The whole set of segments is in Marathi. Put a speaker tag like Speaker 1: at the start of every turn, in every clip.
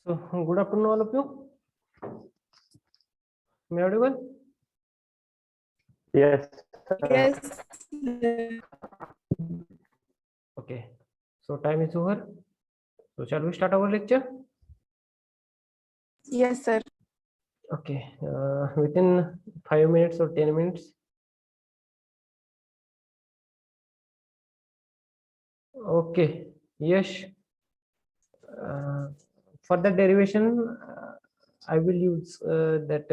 Speaker 1: So, good afternoon, all of you. Am I audible?
Speaker 2: Yes.
Speaker 3: Yes.
Speaker 1: Okay. So, time is over. So, shall we start our lecture?
Speaker 3: Yes, sir.
Speaker 1: Okay. Within 5 minutes or 10 minutes. Okay. Yes. For the derivation, I will use that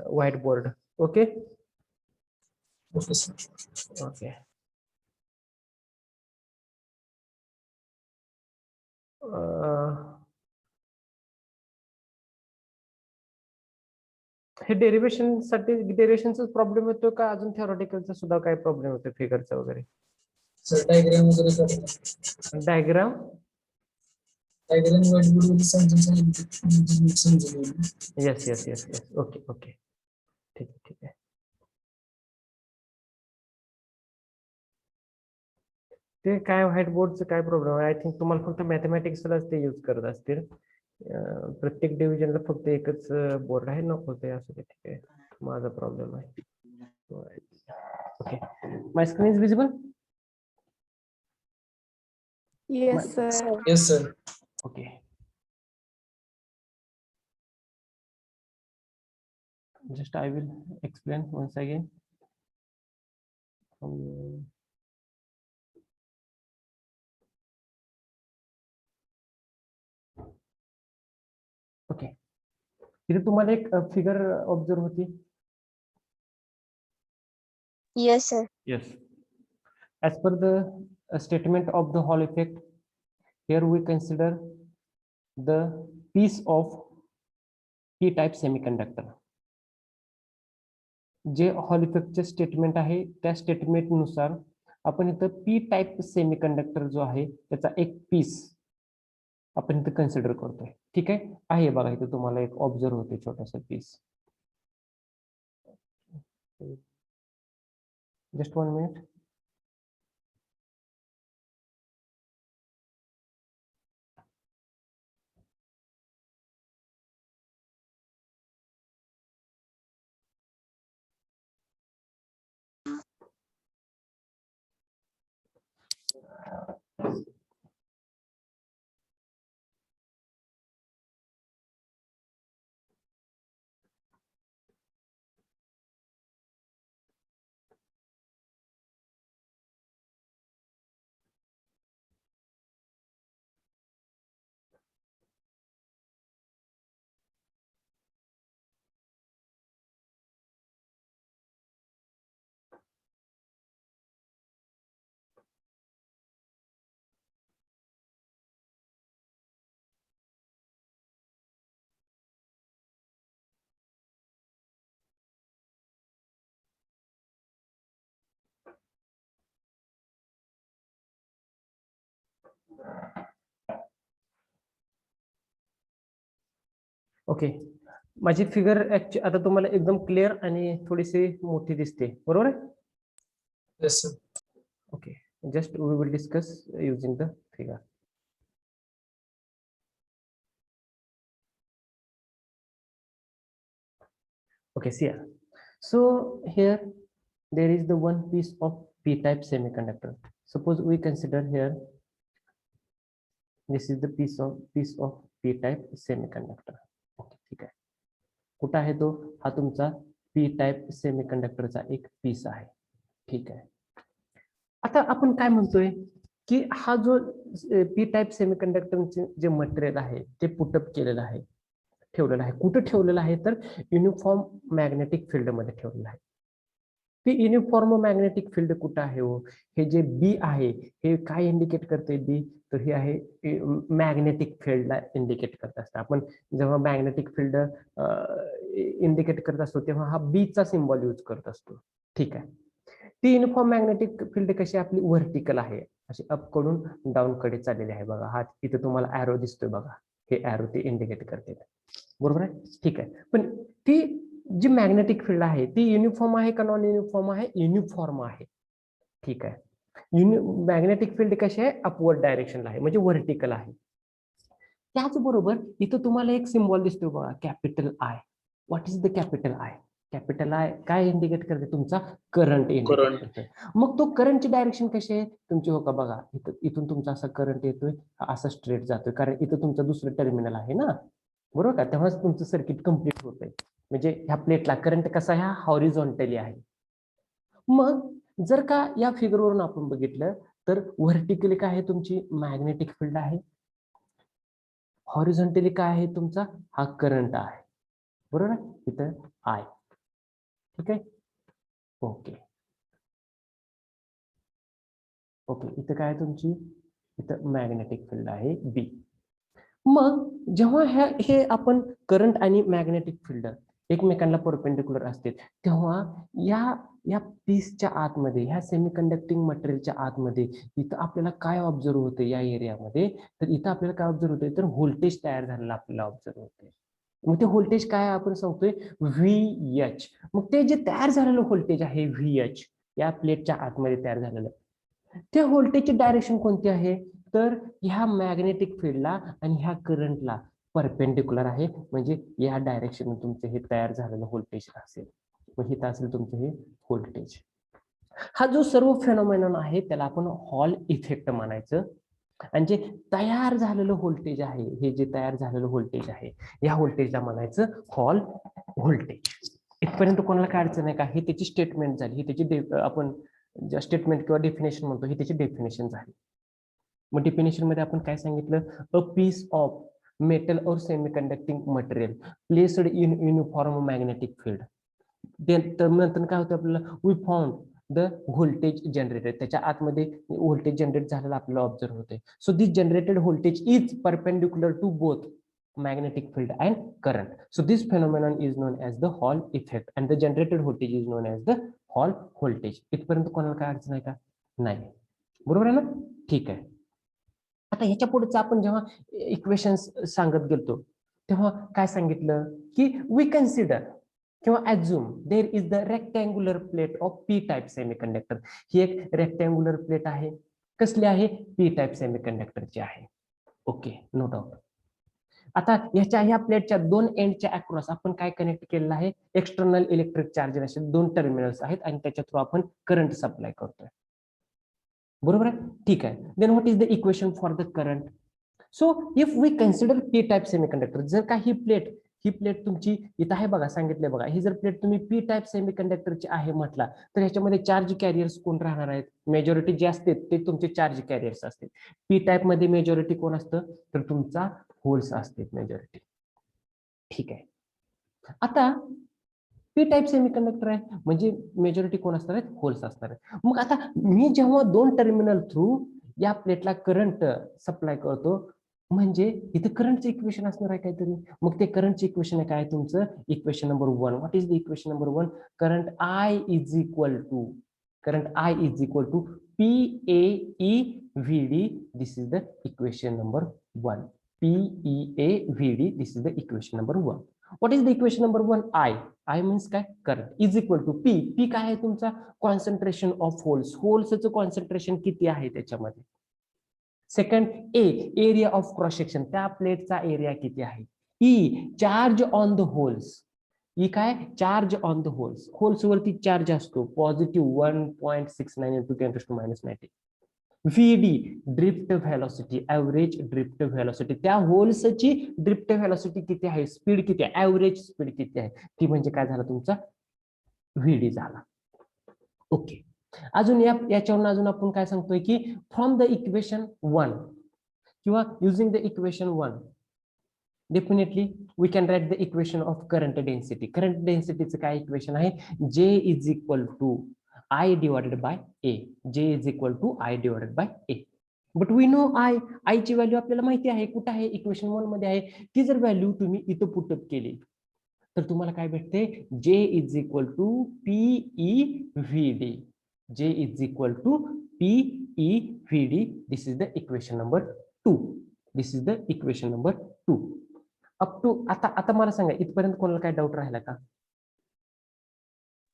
Speaker 1: whiteboard. Okay. Okay. हे डेरिव्हेशन साठी डेरिव्हेशनचा प्रॉब्लेम येतो का अजून थिओरिटिकलचा सुद्धा काय प्रॉब्लेम होतो फिगरचा वगैरे
Speaker 4: सर डायग्राम वगैरे
Speaker 1: डायग्राम
Speaker 4: व्हाईटबोर्ड वर समजून
Speaker 1: yes yes yes yes okay okay ठीक आहे ठीक आहे ते काय व्हाईट बोर्डचं काय प्रॉब्लेम आहे आय थिंक तुम्हाला फक्त मॅथमॅटिक्सलाच ते यूज करत असतील प्रत्येक डिव्हिजनला फक्त एकच बोर्ड आहे नको ते असं ते ठीक आहे माझा प्रॉब्लेम आहे okay my screen is visible
Speaker 3: Yes, sir.
Speaker 4: Yes sir
Speaker 1: okay just I will explain once again okay इथे तुम्हाला एक फिगर ऑब्झर्व होती
Speaker 5: Yes, sir.
Speaker 1: yes as per the statement of the Hall effect here we consider the piece of p-type semiconductor जे हॉल इफेक्टचे स्टेटमेंट आहे त्या स्टेटमेंट नुसार आपण इथं पी टाइप सेमीकंडक्टर जो आहे त्याचा एक पीस आपण इथं कन्सिडर करतोय ठीक आहे बघा इथं तुम्हाला एक ऑब्झर्व होते छोटासा पीस जस्ट 1 मिनिट ओके माझी फिगर आता तुम्हाला एकदम क्लिअर आणि थोडीशी मोठी दिसते बरोबर आहे
Speaker 4: yes sir
Speaker 1: okay just we will discuss using the figure okay see here. So here there is the one piece of p-type semiconductor suppose we consider here this is the piece of p-type semiconductor okay ठीक आहे कुठं आहे तो हा तुमचा p-type सेमीकंडक्टरचा एक पीस आहे ठीक आहे आता आपण काय म्हणतोय की हा जो p-type सेमीकंडक्टरचे जे मटेरियल आहे ते पुटअप केलेलं आहे ठेवलेलं आहे कुठं ठेवलेलं आहे तर युनिफॉर्म मॅग्नेटिक फील्ड मध्ये ठेवलेलं आहे ते युनिफॉर्म मॅग्नेटिक फील्ड कुठं आहे हो हे जे बी आहे हे काय इंडिकेट करते बी तर हे आहे मॅग्नेटिक फील्डला इंडिकेट करत असतं आपण जेव्हा मॅग्नेटिक फील्ड इंडिकेट करत असतो तेव्हा हा बी चा सिम्बॉल यूज करत असतो ठीक आहे ती युनिफॉर्म मॅग्नेटिक फील्ड कशी आपली व्हर्टिकल आहे, अशी अप कडून डाऊन कडे चाललेली आहे बघा. हा इथे तुम्हाला ॲरो दिसतोय बघा, हे ॲरो ते इंडिकेट करते, बरोबर आहे. ठीक आहे, पण ती जी मॅग्नेटिक फील्ड आहे ती युनिफॉर्म आहे का नॉन युनिफॉर्म आहे? युनिफॉर्म आहे. ठीक आहे, मॅग्नेटिक फील्ड कशी आहे? अपवर्ड डायरेक्शनला आहे, म्हणजे व्हर्टिकल आहे. त्याचबरोबर इथं तुम्हाला एक सिम्बॉल दिसतो बघा, capital I. What is the capital I? Capital I काय इंडिकेट करते? तुमचा करंट इंडिकेट करते. मग तो करंटची डायरेक्शन कशी आहे तुमची? हो का बघा, इथून तुमचा असा करंट येतोय, असा स्ट्रेट जातोय, कारण इथं तुमचं दुसरं टर्मिनल आहे ना, बरोबर का? तेव्हाच तुमचं सर्किट कम्प्लीट होतंय. म्हणजे ह्या प्लेटला करंट कसा ह्या हॉरिझॉन्टली आहे. मग जर का या फिगरवरून आपण बघितलं तर व्हर्टिकली काय आहे तुमची मॅग्नेटिक फील्ड आहे, हॉरिझॉन्टली काय आहे तुमचा हा करंट आहे, बरोबर आहे. इथं आय. ठीक आहे, ओके ओके. इथं काय आहे तुमची? इथं मॅग्नेटिक फील्ड आहे बी. मग जेव्हा हे आपण करंट आणि मॅग्नेटिक फील्ड एकमेकांना परपेंडिक्युलर असते, तेव्हा या या पीसच्या आतमध्ये, ह्या सेमीकंडक्टिंग मटेरियलच्या आतमध्ये इथं आपल्याला काय ऑब्झर्व होते या एरियामध्ये? तर इथं आपल्याला काय ऑब्झर्व होते? तर व्होल्टेज तयार झालेला आपल्याला ऑब्झर्व होते. मग ते व्होल्टेज काय आपण सांगतोय? VH. मग ते जे तयार झालेलं व्होल्टेज आहे VH, या प्लेटच्या आतमध्ये तयार झालेलं, त्या व्होल्टेजची डायरेक्शन कोणती आहे? तर ह्या मॅग्नेटिक फील्डला आणि ह्या करंटला परपेंडिक्युलर आहे, म्हणजे या डायरेक्शन तुमचं हे तयार झालेलं व्होल्टेज असेल. मग इथं असेल तुमचं हे व्होल्टेज. हा जो सर्व फेनॉमेनॉन आहे त्याला आपण हॉल इफेक्ट म्हणायचं. आणि जे तयार झालेलं व्होल्टेज आहे, हे जे तयार झालेलं व्होल्टेज आहे, या व्होल्टेजला म्हणायचं हॉल व्होल्टेज. इथपर्यंत कोणाला काय अडचण आहे का? ही त्याची स्टेटमेंट झाली, ही त्याची आपण स्टेटमेंट किंवा डेफिनेशन म्हणतो, ही त्याची डेफिनेशन झाली. मग डेफिनेशन मध्ये आपण काय सांगितलं? A piece of metal or semiconducting material placed in uniform magnetic field. नंतर काय होतं आपल्याला? We found the voltage generated. त्याच्या आतमध्ये व्होल्टेज जनरेट झालेला आपल्याला ऑब्झर्व होते. So this generated voltage is perpendicular to both magnetic field and current. So this phenomenon is known as the Hall effect and the generated voltage is known as the Hall voltage. इथपर्यंत कोणाला काय अडचण आहे का? नाही, बरोबर आहे ना? ठीक आहे. आता ह्याच्या पुढचं आपण जेव्हा इक्वेशन्स सांगत गेलतो तेव्हा काय सांगितलं की वी कन्सिडर किंवा assume there is the rectangular plate of P type semiconductor. ही एक रेक्टँग्युलर प्लेट आहे. कसली आहे? पी टाइप सेमीकंडक्टरची आहे. Okay, no doubt. आता ह्या प्लेटच्या दोन एंडच्या अक्रॉस आपण काय कनेक्ट केलेलं आहे? एक्सटर्नल इलेक्ट्रिक चार्ज असे दोन टर्मिनल्स आहेत आणि त्याच्या थ्रू आपण करंट सप्लाय करतोय, बरोबर आहे. ठीक आहे. Then what is the equation for the current? So if we consider P type semiconductor, जर का ही प्लेट तुमची इथं आहे बघा, सांगितलंय बघा, ही जर प्लेट तुम्ही पी टाइप सेमीकंडक्टरची आहे म्हटला तर ह्याच्यामध्ये चार्ज कॅरियर्स कोण राहणार आहेत? मेजॉरिटी जे असते ते तुमचे चार्ज कॅरियर्स असतील. पी टाइप मध्ये मेजॉरिटी कोण असतं? तर तुमचा होल्स असते मेजॉरिटी. ठीक आहे. आता पी टाइप सेमीकंडक्टर आहे म्हणजे मेजॉरिटी कोण असणार आहेत? होल्स असणार आहेत. मग आता मी जेव्हा दोन टर्मिनल थ्रू या प्लेटला करंट सप्लाय करतो म्हणजे इथे करंटचं इक्वेशन असणार आहे काहीतरी. मग ते करंटचं इक्वेशन आहे काय तुमचं? Equation number 1. What is the equation number 1? Current I is equal to PAEVD. This is the equation number 1. PEAVD. This is the equation number 1. What is the equation number 1? I means काय? Current is equal to P काय आहे तुमचा? Concentration of holes. होल्सचं कॉन्सन्ट्रेशन किती आहे त्याच्यामध्ये? Second area of cross section, त्या प्लेटचा एरिया किती आहे? Charge on the holes. काय? Charge on the holes. Holes वरती चार्ज असतो positive 1.69 × 10⁻90. VD drift velocity, average drift velocity. त्या होल्सची ड्रिफ्ट व्हेलॉसिटी किती आहे? स्पीड किती आहे? ऍव्हरेज स्पीड किती आहे? ती म्हणजे काय झाला तुमचा? VD झाला. ओके. अजून याच्यावरून अजून आपण काय सांगतोय की फ्रॉम द इक्वेशन 1 किंवा using the equation 1 definitely we can write the equation of current density. Current डेन्सिटीचं काय इक्वेशन आहे? J is equal to I divided by A. J is equal to I divided by A. But we know I ची व्हॅल्यू आपल्याला माहिती आहे. कुठे आहे? इक्वेशन 1 मध्ये आहे. ती जर व्हॅल्यू तुम्ही इथं पुटअप केली तर तुम्हाला काय भेटते? J is equal to PEVD. J is equal to PeVD. This is the equation number 2. This is the equation number 2. Up to आता मला सांगा, इथपर्यंत कोणाला काय डाऊट राहिला का?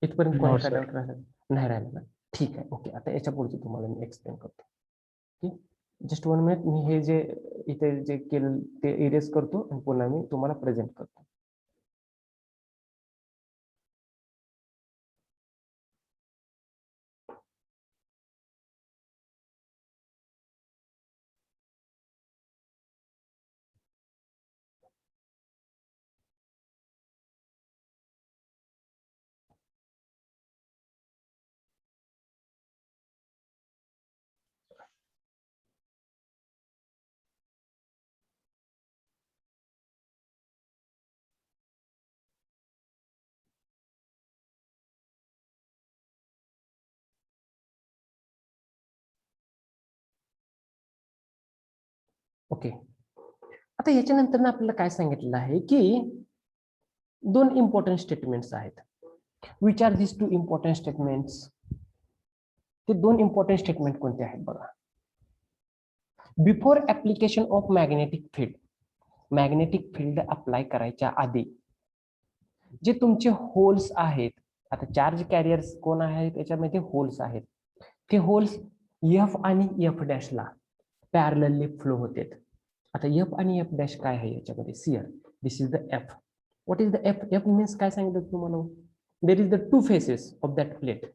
Speaker 1: इथपर्यंत कोणाला काय डाऊट राहिला नाही राहिला ना? ठीक आहे, ओके. आता याच्या पुढचे तुम्हाला मी एक्सप्लेन करतो. Just 1 minute. मी हे जे इथे जे केलं ते इरेज करतो आणि पुन्हा मी तुम्हाला प्रेझेंट करतो. ओके. आता याच्यानंतर आपल्याला काय सांगितलेलं आहे की 2 इम्पॉर्टंट स्टेटमेंट्स आहेत. Which are this 2 important statements? ते 2 इम्पॉर्टंट स्टेटमेंट कोणते आहेत बघा. Before application of magnetic field, magnetic field apply करायच्या आधी जे तुमचे होल्स आहेत, आता चार्ज कॅरियर्स कोण आहेत त्याच्यामध्ये होल्स आहेत, ते होल्स एफ आणि एफ डॅशला पॅरलली फ्लो होते. आता एफ आणि एफ डॅश काय आहे याच्यामध्ये? See here this is the F. What is the F? F means काय सांगितलं तुम्हाला? There is the 2 faces of that plate.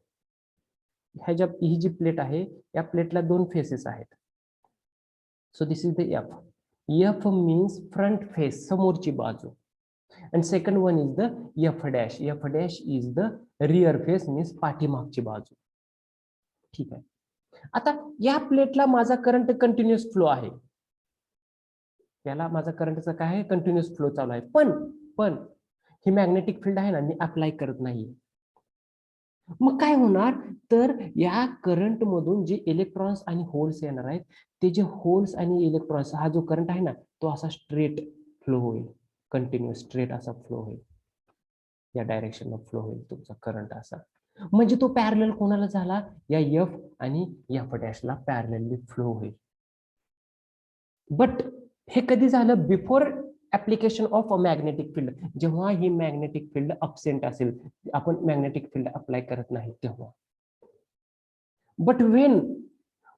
Speaker 1: ही जी प्लेट आहे या प्लेटला 2 फेसेस आहेत. So this is the F. F means front face, समोरची बाजू. and second one is the f dash. F dash is the rear face, means पाठीमागची बाजू. ठीक आहे. आता या प्लेटला माझा करंट कंटिन्युअस फ्लो आहे. याला माझा करंटचा काय आहे? कंटिन्युअस फ्लो चालू आहे. पण ही मॅग्नेटिक फील्ड आहे ना, मी अप्लाय करत नाही. मग काय होणार? तर या करंट मधून जे इलेक्ट्रॉन्स आणि होल्स येणार आहेत, ते जे होल्स आणि इलेक्ट्रॉन्स, हा जो करंट आहे ना, तो असा स्ट्रेट फ्लो होईल. कंटिन्युअस स्ट्रेट असा फ्लो होईल. या डायरेक्शन फ्लो होईल तुमचा करंट असा. म्हणजे तो पॅरलल कोणाला झाला? या एफ आणि एफ डॅशला पॅरलली फ्लो होईल. बट हे कधी झालं? Before application of a magnetic field. जेव्हा ही मॅग्नेटिक फील्ड अब्सेंट असेल, आपण मॅग्नेटिक फील्ड अप्लाय करत नाही तेव्हा. But when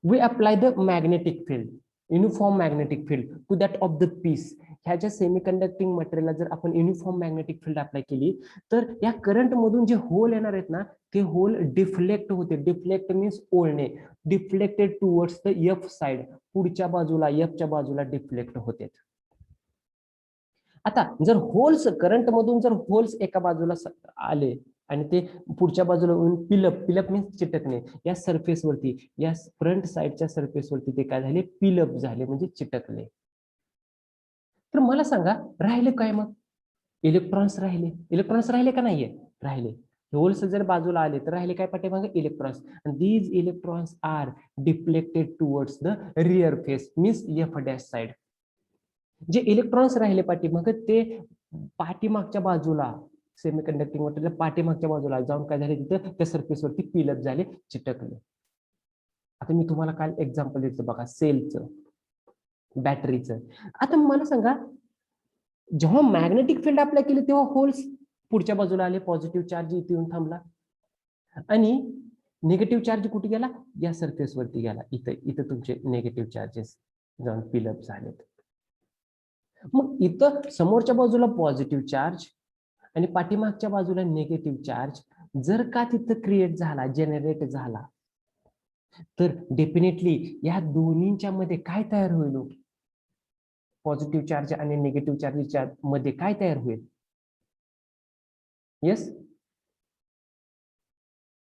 Speaker 1: we apply the magnetic field, uniform magnetic field to that of the piece, ह्याच्या सेमीकंडक्टिंग मटेरियलला जर आपण युनिफॉर्म मॅग्नेटिक फील्ड अप्लाय केली, तर या करंट मधून जे होल येणार आहेत ना, ते होल डिफ्लेक्ट होते. डिफ्लेक्ट मीन्स ओढणे. Deflected towards the F side, पुढच्या बाजूला, एफच्या बाजूला डिफ्लेक्ट होते. आता जर होल्स, करंट मधून जर होल्स एका बाजूला आले आणि ते पुढच्या बाजूला पिलअप मीन्स चिटकणे, या सरफेस वरती, या फ्रंट साइडच्या सरफेस वरती ते काय झाले? पिलअप झाले, म्हणजे चिटकले. तर मला सांगा, राहिले काय मग? इलेक्ट्रॉन्स राहिले. इलेक्ट्रॉन्स राहिले का नाहीये? राहिले. होल्स जर बाजूला आले तर राहिले काय पाठीमागे? इलेक्ट्रॉन्स. आणि these electrons are deflected towards the rear face, means F dash side. जे इलेक्ट्रॉन्स राहिले पाठीमागे, ते पाठीमागच्या बाजूला, सेमीकंडक्टिंग मटेरियल पाठीमागच्या बाजूला जाऊन काय झाले? तिथं त्या सरफेस वरती पिलअप झाले, चिटकले. आता मी तुम्हाला काल एक्झाम्पल देतो बघा, सेलचं, बॅटरीचं. आता मला सांगा, जेव्हा मॅग्नेटिक फील्ड अप्लाय केली तेव्हा होल्स पुढच्या बाजूला आले, पॉझिटिव्ह चार्ज इथे येऊन थांबला, आणि निगेटिव्ह चार्ज कुठे गेला? या सरफेस वरती गेला. इथं तुमचे निगेटिव्ह चार्जेस जाऊन पिलअप झालेत. मग इथं समोरच्या बाजूला पॉझिटिव्ह चार्ज आणि पाठीमागच्या बाजूला निगेटिव्ह चार्ज जर का तिथं क्रिएट झाला, जनरेट झाला, तर डेफिनेटली या दोन्हींच्या मध्ये काय तयार होईल? पॉझिटिव्ह चार्ज आणि निगेटिव्ह चार्जच्या मध्ये काय तयार होईल? Yes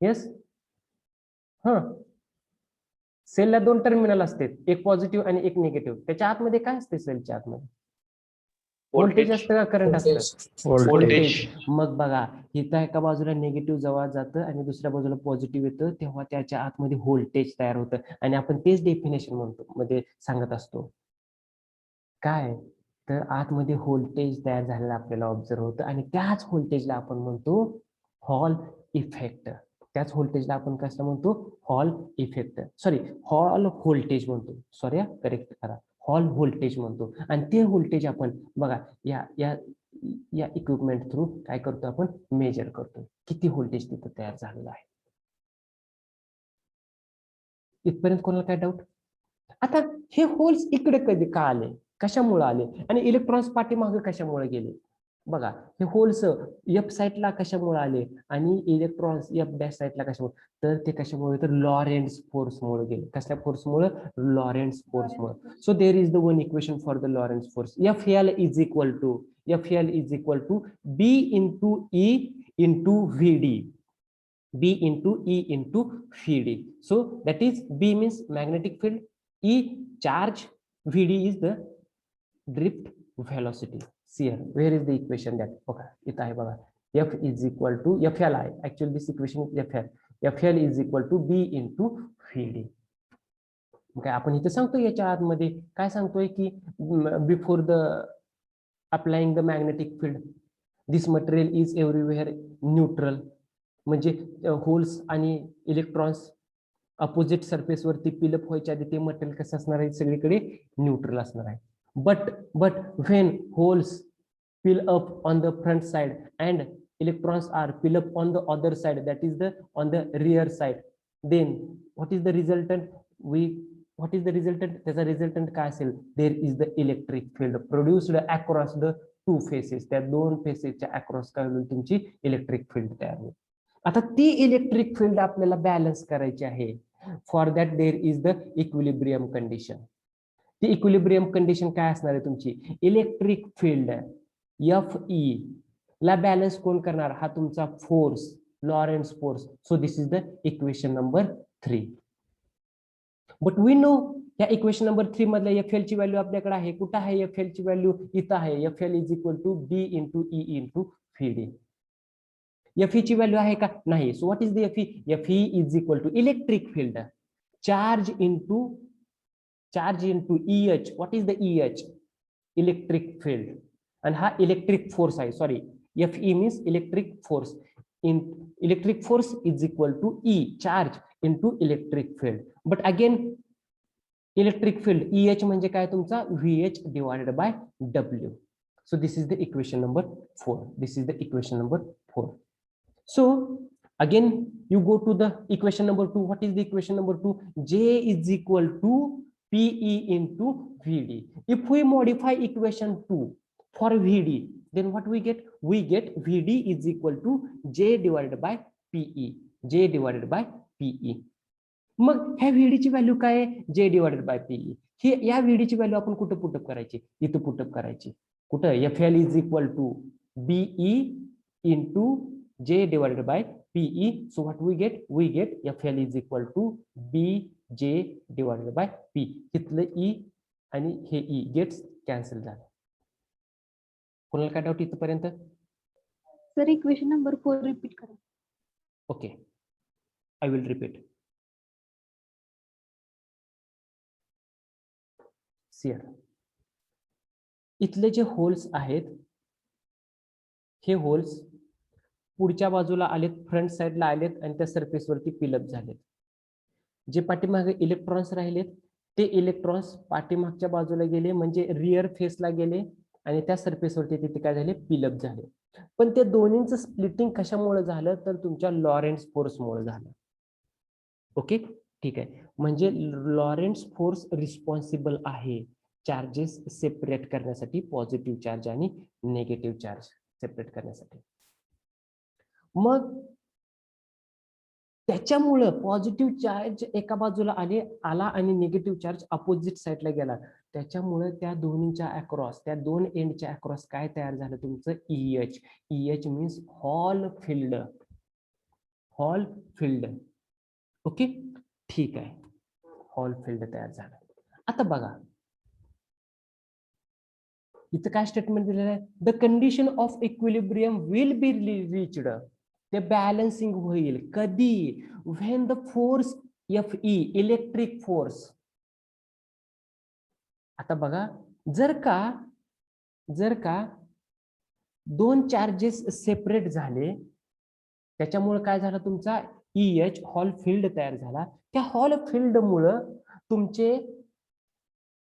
Speaker 1: yes. हा, सेलला 2 टर्मिनल असते, एक पॉझिटिव्ह आणि एक निगेटिव्ह. त्याच्या आतमध्ये काय असते? सेलच्या आतमध्ये व्होल्टेज असतं का करंट असतं? व्होल्टेज. मग बघा, इथं एका बाजूला निगेटिव्ह जवळ जातं आणि दुसऱ्या बाजूला पॉझिटिव्ह येतं, तेव्हा त्याच्या आतमध्ये व्होल्टेज तयार होतं. आणि आपण तेच डेफिनेशन म्हणतो, मध्ये सांगत असतो काय? तर आतमध्ये व्होल्टेज तयार झालेला आपल्याला ऑब्झर्व होतं, आणि त्याच व्होल्टेजला आपण म्हणतो हॉल इफेक्ट. त्याच व्होल्टेजला आपण कसं म्हणतो, hall effect, sorry hall voltage म्हणतो, सॉरी करेक्ट करा, हॉल व्होल्टेज म्हणतो. आणि ते व्होल्टेज आपण बघा या या या इक्विपमेंट थ्रू काय करतो, आपण मेजर करतो किती व्होल्टेज तिथं तयार झालेलं आहे. इथपर्यंत कोणाला काय डाऊट? आता हे होल्स इकडे कधी का आले, कशामुळे आले, आणि इलेक्ट्रॉन्स पाठीमागे कशामुळे गेले? बघा हे होल्स एफ साईडला कशामुळे आले आणि इलेक्ट्रॉन्स एफ डॅश साईडला कशामुळे? तर ते कशामुळे, तर लॉरेन्ट्झ फोर्समुळे गेले. कसल्या फोर्समुळे? लॉरेन्ट्झ फोर्समुळे. So there is the one equation for the Lorentz force. FL is equal to B into E into VD. B into E into VD. So that is B means magnetic field, E charge, VD is the drift velocity. See here, where is the equation that? Okay, इथं आहे बघा. F is equal to FL आहे. Actually this equation is FL. FL is equal to B into VD. Okay, आपण इथे सांगतो याच्या आतमध्ये काय सांगतोय की before the applying the magnetic field this material is everywhere neutral. म्हणजे होल्स आणि इलेक्ट्रॉन्स अपोजिट सरफेस वरती पिलअप व्हायच्या आधी ते मटेरियल कसं असणार आहे, सगळीकडे न्यूट्रल असणार आहे. but when holes fill up on the front side and electrons are fill up on the other side, that is the on the rear side, then what is the resultant? त्याचा resultant काय असेल? There is the electric field produced across the two faces. त्या दोन फेसेसच्या अक्रॉस काय होईल, तुमची इलेक्ट्रिक फील्ड तयार होईल. आता ती इलेक्ट्रिक फील्ड आपल्याला बॅलन्स करायची आहे. For that there is the equilibrium condition. ती इक्विलिब्रियम कंडिशन काय असणार आहे तुमची? इलेक्ट्रिक फील्ड FE ला बॅलन्स कोण करणार? हा तुमचा force, Lorentz force. So this is the equation number 3. But we know या इक्वेशन नंबर 3 मधल्या FL ची व्हॅल्यू आपल्याकडे आहे. कुठं आहे FL ची व्हॅल्यू? इथं आहे. FL is equal to B into E into VD. FE ची व्हॅल्यू आहे का? नाही. So what is the FE? FE is equal to electric field charge into EH. What is the EH? Electric field. And हा electric force आहे. Sorry, FE means electric force. In electric force is equal to E, charge into electric field. But again, electric field EH म्हणजे काय तुमचा? VH divided by W. So this is the equation number 4. This is the equation number 4. So again, you go to the equation number 2. What is the equation number 2? J is equal to PE into VD. If we modify equation 2 for VD, then what we get? We get VD is equal to J divided by PE. J divided by PE. मग ह्या VD ची व्हॅल्यू काय आहे? J divided by PE. ही या VD ची व्हॅल्यू आपण कुठं पुटअप करायची? इथं पुटअप करायची. कुठं? FL is equal to BE into J divided by PE. So what we get? We get FL is equal to BJ divided by P. इथलं E आणि हे E गेट्स कॅन्सल झालं. कोणाला काय डाऊट इथपर्यंत?
Speaker 3: सर इक्वेशन नंबर 4 रिपीट करा.
Speaker 1: Okay, I will repeat. Sir इथले जे होल्स आहेत, हे होल्स पुढच्या बाजूला आलेत, फ्रंट साइडला आलेत आणि त्या सरफेस वरती पिलअप झालेत. जे पाठीमागे इलेक्ट्रॉन्स राहिलेत ते इलेक्ट्रॉन्स पाठीमागच्या बाजूला गेले, म्हणजे रिअर फेसला गेले आणि त्या सरफेस वरती तिथे काय झाले? पिलअप झाले. पण ते दोन्हींचं स्प्लिटिंग कशामुळे झालं? तर तुमच्या लॉरेन्ट्झ फोर्समुळे झालं. ओके, ठीक आहे. म्हणजे लॉरेन्ट्झ फोर्स रिस्पॉन्सिबल आहे चार्जेस सेपरेट करण्यासाठी, पॉझिटिव्ह चार्ज आणि निगेटिव्ह चार्ज सेपरेट करण्यासाठी. मग त्याच्यामुळं पॉझिटिव्ह चार्ज एका बाजूला आला आणि निगेटिव्ह चार्ज अपोजिट साईडला गेला. त्याच्यामुळे त्या दोन्हीच्या अक्रॉस, त्या दोन एंडच्या अक्रॉस काय तयार झालं तुमचं? EH. EH means hall field. Hall field. Okay, ठीक आहे. हॉल फील्ड तयार झालं. आता बघा इथं काय स्टेटमेंट दिलेलं आहे? The condition of equilibrium will be reached. ते बॅलन्सिंग होईल कधी? When the force FE, electric force. आता बघा, जर का दोन चार्जेस सेपरेट झाले, त्याच्यामुळे काय झालं तुमचा EH हॉल फील्ड तयार झाला. त्या हॉल फील्ड मुळे तुमचे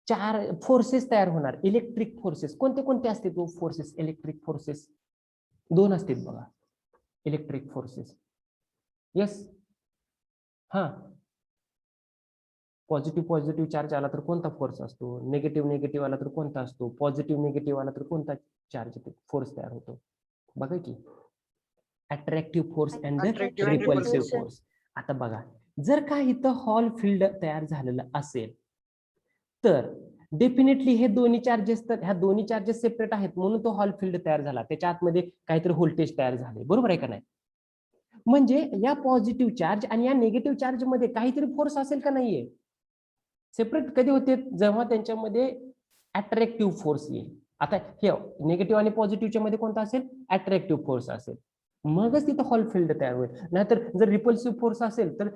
Speaker 1: 4 फोर्सेस तयार होणार. इलेक्ट्रिक फोर्सेस कोणते कोणते असते तो फोर्सेस? इलेक्ट्रिक फोर्सेस 2 असतील बघा. Electric forces yes. हा, पॉझिटिव्ह चार्ज आला तर कोणता फोर्स असतो? निगेटिव्ह आला तर कोणता असतो? पॉझिटिव्ह आला तर कोणता चार्ज फोर्स तयार होतो? बघा की attractive force and
Speaker 2: Attractive and
Speaker 1: repulsive
Speaker 2: repulsive.
Speaker 1: Force. आता बघा, जर का इथं हॉल फील्ड तयार झालेलं असेल तर डेफिनेटली हे दोन्ही चार्जेस, तर ह्या दोन्ही चार्जेस सेपरेट आहेत म्हणून तो हॉल फील्ड तयार झाला. त्याच्या आतमध्ये काहीतरी व्होल्टेज तयार झाले, बरोबर आहे का नाही? म्हणजे या पॉझिटिव्ह चार्ज आणि या निगेटिव्ह चार्ज मध्ये काहीतरी फोर्स असेल का नाहीये? सेपरेट कधी होते? जेव्हा त्यांच्यामध्ये अट्रॅक्टिव्ह फोर्स येईल. आता हे निगेटिव्ह आणि पॉझिटिव्हच्या मध्ये कोणता असेल? अट्रॅक्टिव्ह फोर्स असेल, मगच तिथं हॉल फील्ड तयार होईल. नाहीतर जर रिपल्सिव्ह फोर्स असेल तर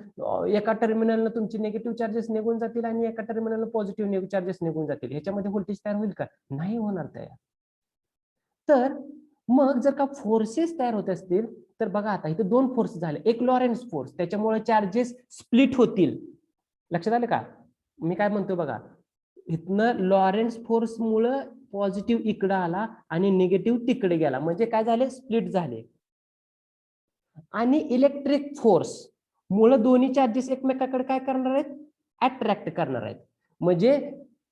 Speaker 1: एका टर्मिनलनं तुमचे निगेटिव्ह चार्जेस निघून जातील आणि एका टर्मिनलनं पॉझिटिव्ह चार्जेस निघून जातील. ह्याच्यामध्ये व्होल्टेज तयार होईल का? नाही होणार तयार. तर मग जर का फोर्सेस तयार होत असतील तर बघा, आता इथे 2 फोर्स झाले. एक लॉरेन्स फोर्स, त्याच्यामुळे चार्जेस स्प्लिट होतील. लक्षात आलं का मी काय म्हणतो? बघा, इथनं लॉरेन्स फोर्स मुळे पॉझिटिव्ह इकडे आला आणि निगेटिव्ह तिकडे गेला, म्हणजे काय झाले? स्प्लिट झाले. आणि इलेक्ट्रिक फोर्स मुळे दोन्ही चार्जेस एकमेकाकडे काय करणार आहेत? अट्रॅक्ट करणार आहेत. म्हणजे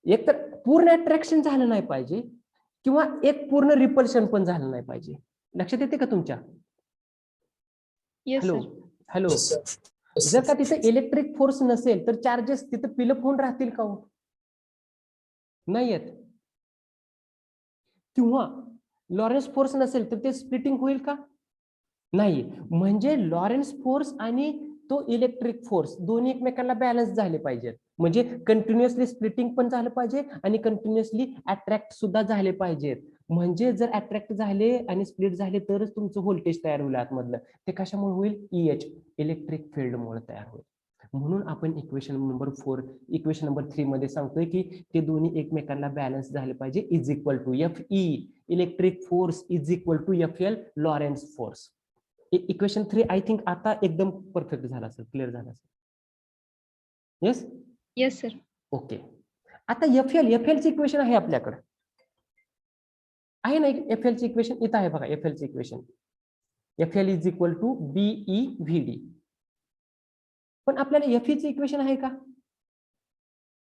Speaker 1: एक तर पूर्ण अट्रॅक्शन झालं नाही पाहिजे किंवा एक पूर्ण रिपल्शन पण झालं नाही पाहिजे. लक्षात येते का तुमच्या?
Speaker 3: Yes
Speaker 1: hello
Speaker 3: sir.
Speaker 1: Hello.
Speaker 4: Yes, sir. Yes,
Speaker 1: जर
Speaker 4: sir.
Speaker 1: का तिथे इलेक्ट्रिक फोर्स नसेल तर चार्जेस तिथे फिलअप होऊन राहतील का? नाही येत. किंवा लॉरेन्स फोर्स नसेल तर ते स्प्लिटिंग होईल का? नाही. म्हणजे लॉरेन्स फोर्स आणि तो इलेक्ट्रिक फोर्स दोन्ही एकमेकांना बॅलन्स झाले पाहिजेत. म्हणजे कंटिन्युअसली स्प्लिटिंग पण झालं पाहिजे आणि कंटिन्युअसली अट्रॅक्ट सुद्धा झाले पाहिजेत. म्हणजे जर अट्रॅक्ट झाले आणि स्प्लिट झाले तरच तुमचं व्होल्टेज तयार होईल आतमधलं. ते कशामुळे होईल? EH इलेक्ट्रिक फील्डमुळे तयार होईल. म्हणून आपण इक्वेशन नंबर 3 मध्ये सांगतोय की ते दोन्ही एकमेकांना बॅलन्स झाले पाहिजे. Is equal to FE electric force is equal to FL Lorentz force. Equation 3 I think आता एकदम परफेक्ट झाला सर, क्लिअर झाला sir. Yes
Speaker 3: yes sir.
Speaker 1: Okay. आता FL ची इक्वेशन आहे आपल्याकडे, आहे ना? FL ची इक्वेशन इथं आहे बघा. FL ची equation FL is equal to BE/VD. पण आपल्याला FE ची इक्वेशन आहे का?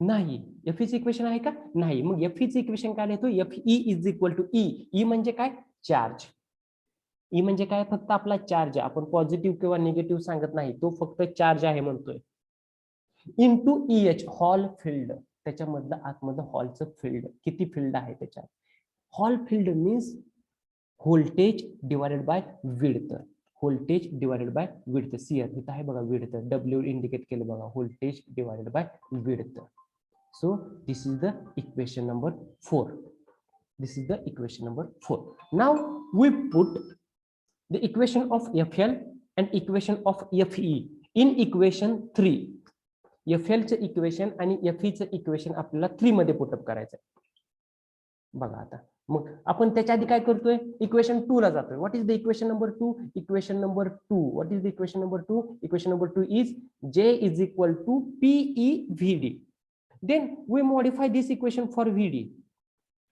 Speaker 1: नाही. FE ची इक्वेशन आहे का? नाही. मग FE ची इक्वेशन काय लिहितो? FE is equal to E म्हणजे काय? चार्ज. ई म्हणजे काय? फक्त आपला चार्ज आहे. आपण पॉझिटिव्ह किंवा निगेटिव्ह सांगत नाही, तो फक्त चार्ज आहे म्हणतोय. इंटू EH हॉल फील्ड, त्याच्यामधलं आतमधलं हॉलचं फील्ड किती फील्ड आहे त्याच्यात. Hall field means voltage divided by width. Voltage divided by width. इथं आहे बघा विड्थ, W इंडिकेट केलं बघा, voltage divided by width. So this is the equation number 4. This is the equation number 4. Now we put the equation of FL and equation of FE in equation 3. FL चे इक्वेशन आणि FE चे इक्वेशन आपल्याला 3 मध्ये पुटअप करायचं आहे. बघा आता मग आपण त्याच्या आधी काय करतोय? इक्वेशन 2 ला जातोय. What is the equation number 2? Equation number 2, what is the equation number 2? Equation number 2 is J is equal to PE/VD. Then we modify this equation for VD.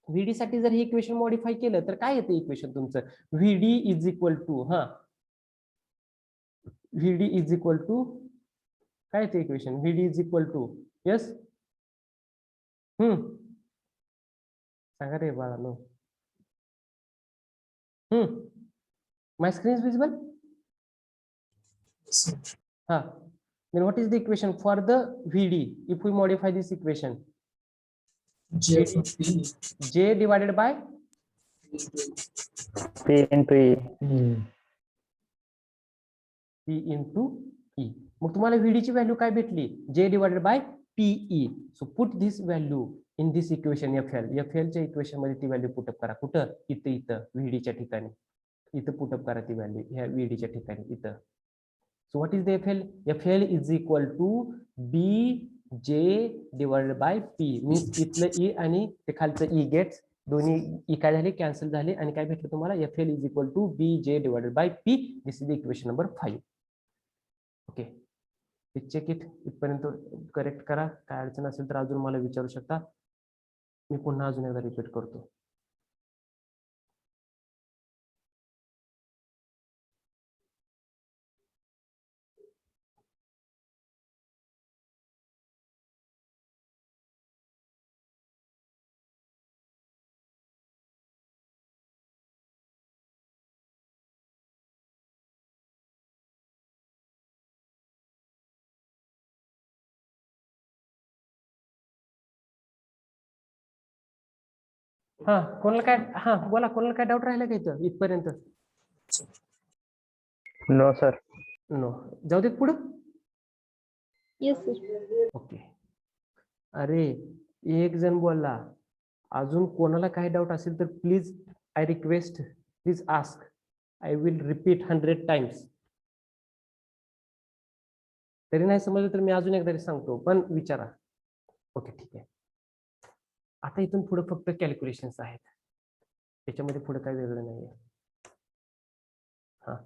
Speaker 1: VD साठी जर हे इक्वेशन मॉडिफाय केलं तर काय येतं इक्वेशन तुमचं? VD is equal to VD is equal to काय येतं equation? VD is equal to yes सांगा रे बाळांनो. My screen is visible?
Speaker 4: Yes, sir.
Speaker 1: Then what is the equation for the VD if we modify this equation?
Speaker 4: J for P.
Speaker 1: J divided by
Speaker 2: P into E.
Speaker 1: P into E. मग तुम्हाला VD ची व्हॅल्यू काय भेटली? J divided by PE. So put this value in this equation FL. FL च्या इक्वेशन मध्ये ती व्हॅल्यू पुटअप करा. कुठं? इथं VD च्या ठिकाणी. इथं पुटअप करा ती व्हॅल्यू ह्या VD च्या ठिकाणी इथं. So what is the FL? FL is equal to BJ divided by P. Means इथलं E आणि ते खालचं E गेट्स दोन्ही E काय झाले? कॅन्सल झाले आणि काय भेटलं तुम्हाला? FL is equal to BJ divided by P. This is the equation number 5. Okay, check it, इथपर्यंत करेक्ट करा. काय अडचण असेल तर अजून मला विचारू शकता. मी पुन्हा अजून एकदा रिपीट करतो. हा, कोणाला काय, हा बोला, कोणाला काय डाऊट राहिला का इथं इथपर्यंत?
Speaker 2: No sir.
Speaker 1: नो, जाऊ देत पुढं.
Speaker 3: Yes sir.
Speaker 1: ओके. अरे, एक जण बोलला, अजून कोणाला काही डाऊट असेल तर please, I request, please ask. I will repeat 100 times. तरी नाही समजलं तर मी अजून एकदा सांगतो, पण विचारा. ओके, ठीक आहे. आता इथून पुढे फक्त कॅल्क्युलेशन्स आहेत, त्याच्यामध्ये पुढे काय वेगळं नाहीये. हा,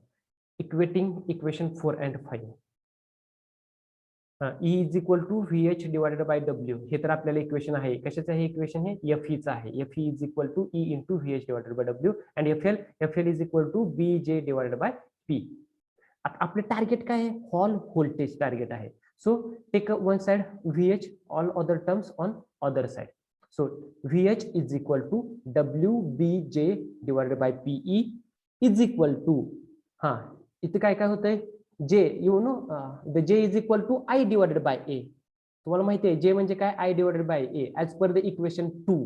Speaker 1: equating equation 4 and 5. E is equal to VH divided by W. हे तर आपल्याला इक्वेशन आहे. कशाचं आहे इक्वेशन? हे FE चं आहे. FE is equal to E into VH divided by W and FL is equal to BJ divided by P. आता आपले टार्गेट काय आहे? हॉल व्होल्टेज टार्गेट आहे. So take one side VH, all other terms on other side. So VH is equal to WBJ divided by PE is equal to, हा इथे काय काय होतंय? J, you know, the J is equal to I divided by A. तुम्हाला माहिती आहे J म्हणजे काय? I divided by A as per the equation 2.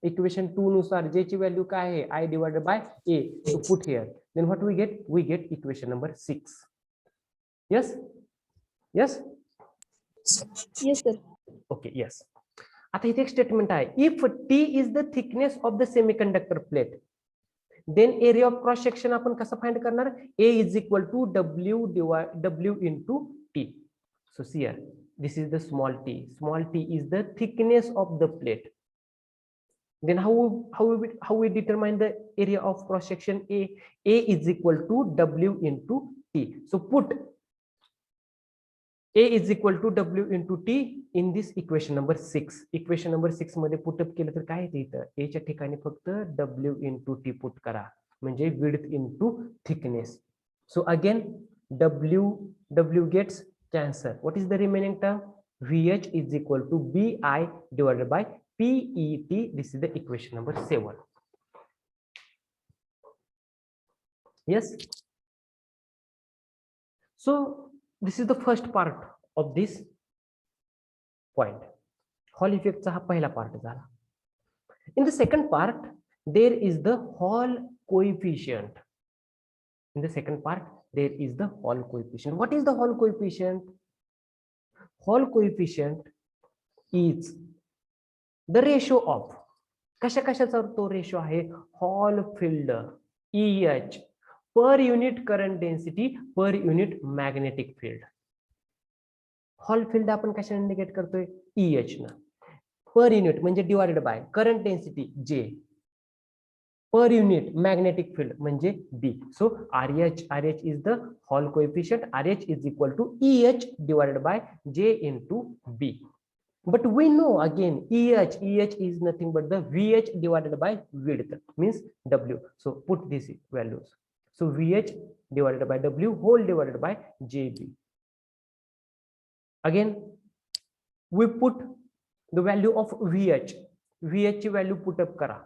Speaker 1: Equation 2 नुसार J ची व्हॅल्यू काय आहे? I divided by A. So put here. Then what we get? We get equation number 6. Yes? Yes?
Speaker 3: Yes sir.
Speaker 1: Okay, yes. आता इथे एक स्टेटमेंट आहे. If T is the thickness of the semiconductor plate, then area of cross section आपण कसं फाइंड करणार? A is equal to W into T. So see here, this is the small t. Small t is the thickness of the plate. Then how we determine the area of cross section A? A is equal to W into T. So put A is equal to W into T in this equation number 6. Equation number 6 मध्ये पुटअप केलं तर काय येते इथं? A च्या ठिकाणी फक्त W into T पुट करा, म्हणजे width into thickness. So again W gets cancel. What is the remaining term? VH is equal to BI divided by PET. This is the equation number 7. Yes. So this is the first part of this point. Hall effect चा हा पहिला पार्ट झाला. In the second part, there is the Hall coefficient. In the second part, there is the Hall coefficient. What is the Hall coefficient? Hall coefficient is the ratio of, कशा कशाचा तो रेशो आहे? Hall field EH per unit current density per unit magnetic field. Hall field आपण कशाने इंडिकेट करतोय? EH ना. पर युनिट म्हणजे divided by current density J, per unit magnetic field म्हणजे B. So RH is the Hall coefficient. RH is equal to EH divided by J into B. But we know again EH is nothing but the VH divided by width, means W. So put these values. So VH divided by W whole divided by JB. Again, we put the value of VH. VH ची व्हॅल्यू पुट अप करा.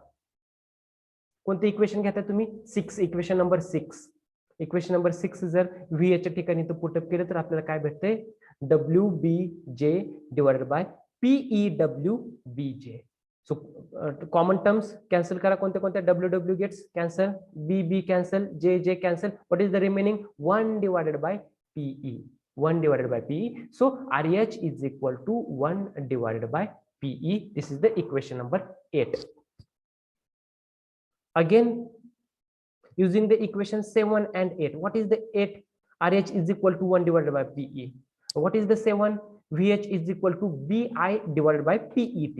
Speaker 1: कोणते इक्वेशन घेता तुम्ही? 6, इक्वेशन नंबर 6. इक्वेशन नंबर 6 जर VH च्या ठिकाणी तो पुट अप केलं तर आपल्याला काय भेटते? WBJ divided by PEWBJ. So common terms cancel करा. कोणत्या कोणत्या? WW gets cancel, BB cancel, JJ cancel. What is the remaining? 1 divided by PE. 1 divided by PE. So RH is equal to 1 divided by PE. This is the equation number 8. Again, using the equation 7 and 8. What is the 8? RH is equal to 1 divided by PE. What is the 7? VH is equal to BI divided by PET.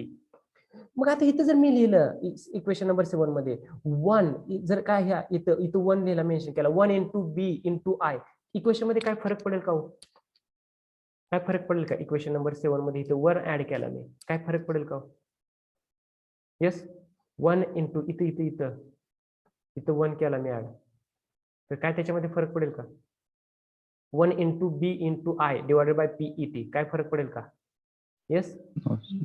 Speaker 1: मग आता इथं जर मी लिहिलं इक्वेशन नंबर 7 मध्ये 1, जर काय ह्या इथं 1 लिहिला, मेन्शन केला 1 into B into I, equation मध्ये काय फरक पडेल का? काय फरक पडेल का इक्वेशन नंबर 7 मध्ये इथे वर ऍड केला मी, काय फरक पडेल का? येस, 1 इंटू इथं इथं इथं इथं 1 केला मी ऍड, तर काय त्याच्यामध्ये फरक पडेल का? 1 into B into I divided by PET, काय फरक पडेल का? Yes,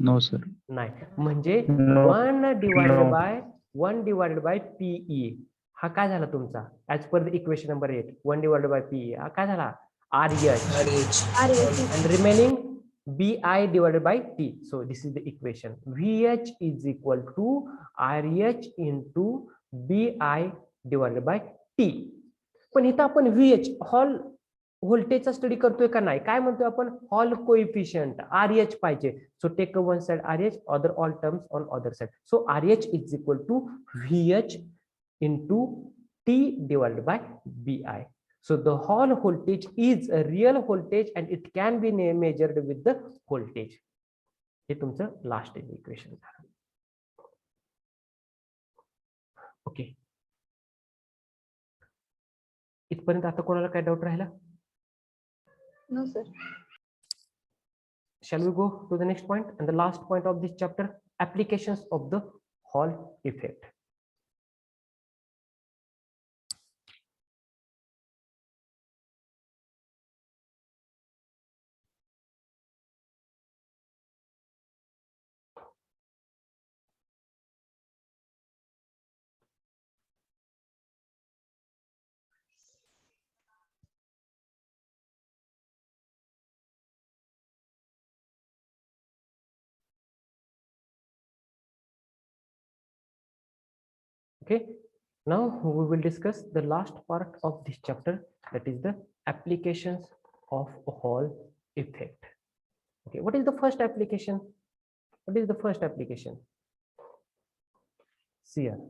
Speaker 2: no sir.
Speaker 1: नाही. म्हणजे
Speaker 2: No.
Speaker 1: 1 divided
Speaker 2: No.
Speaker 1: By PE हा काय झाला तुमचा as per the equation number 8, 1 divided by PE हा काय झाला? RH
Speaker 4: RH.
Speaker 1: and remaining bi divided by t. So this is the equation. VH is equal to RH into bi divided by t. पण इथं आपण VH हॉल व्होल्टेजचा स्टडी करतोय का नाही? काय म्हणतोय आपण? हॉल कोएफिशियंट RH पाहिजे. So take one side RH, other all terms on other side. So RH is equal to VH into T divided by BI. So the hall voltage is a real voltage and it can be measured with the voltage. हे तुमचं लास्ट इक्वेशन झालं. ओके, इथपर्यंत आता कोणाला काय डाऊट राहिला?
Speaker 3: No, sir.
Speaker 1: Shall we go to the next point and the last point of this chapter, applications of the Hall effect. Okay, now we will discuss the last part of this chapter, that is the applications of Hall effect. Okay, what is the first application? What is the first application? See here.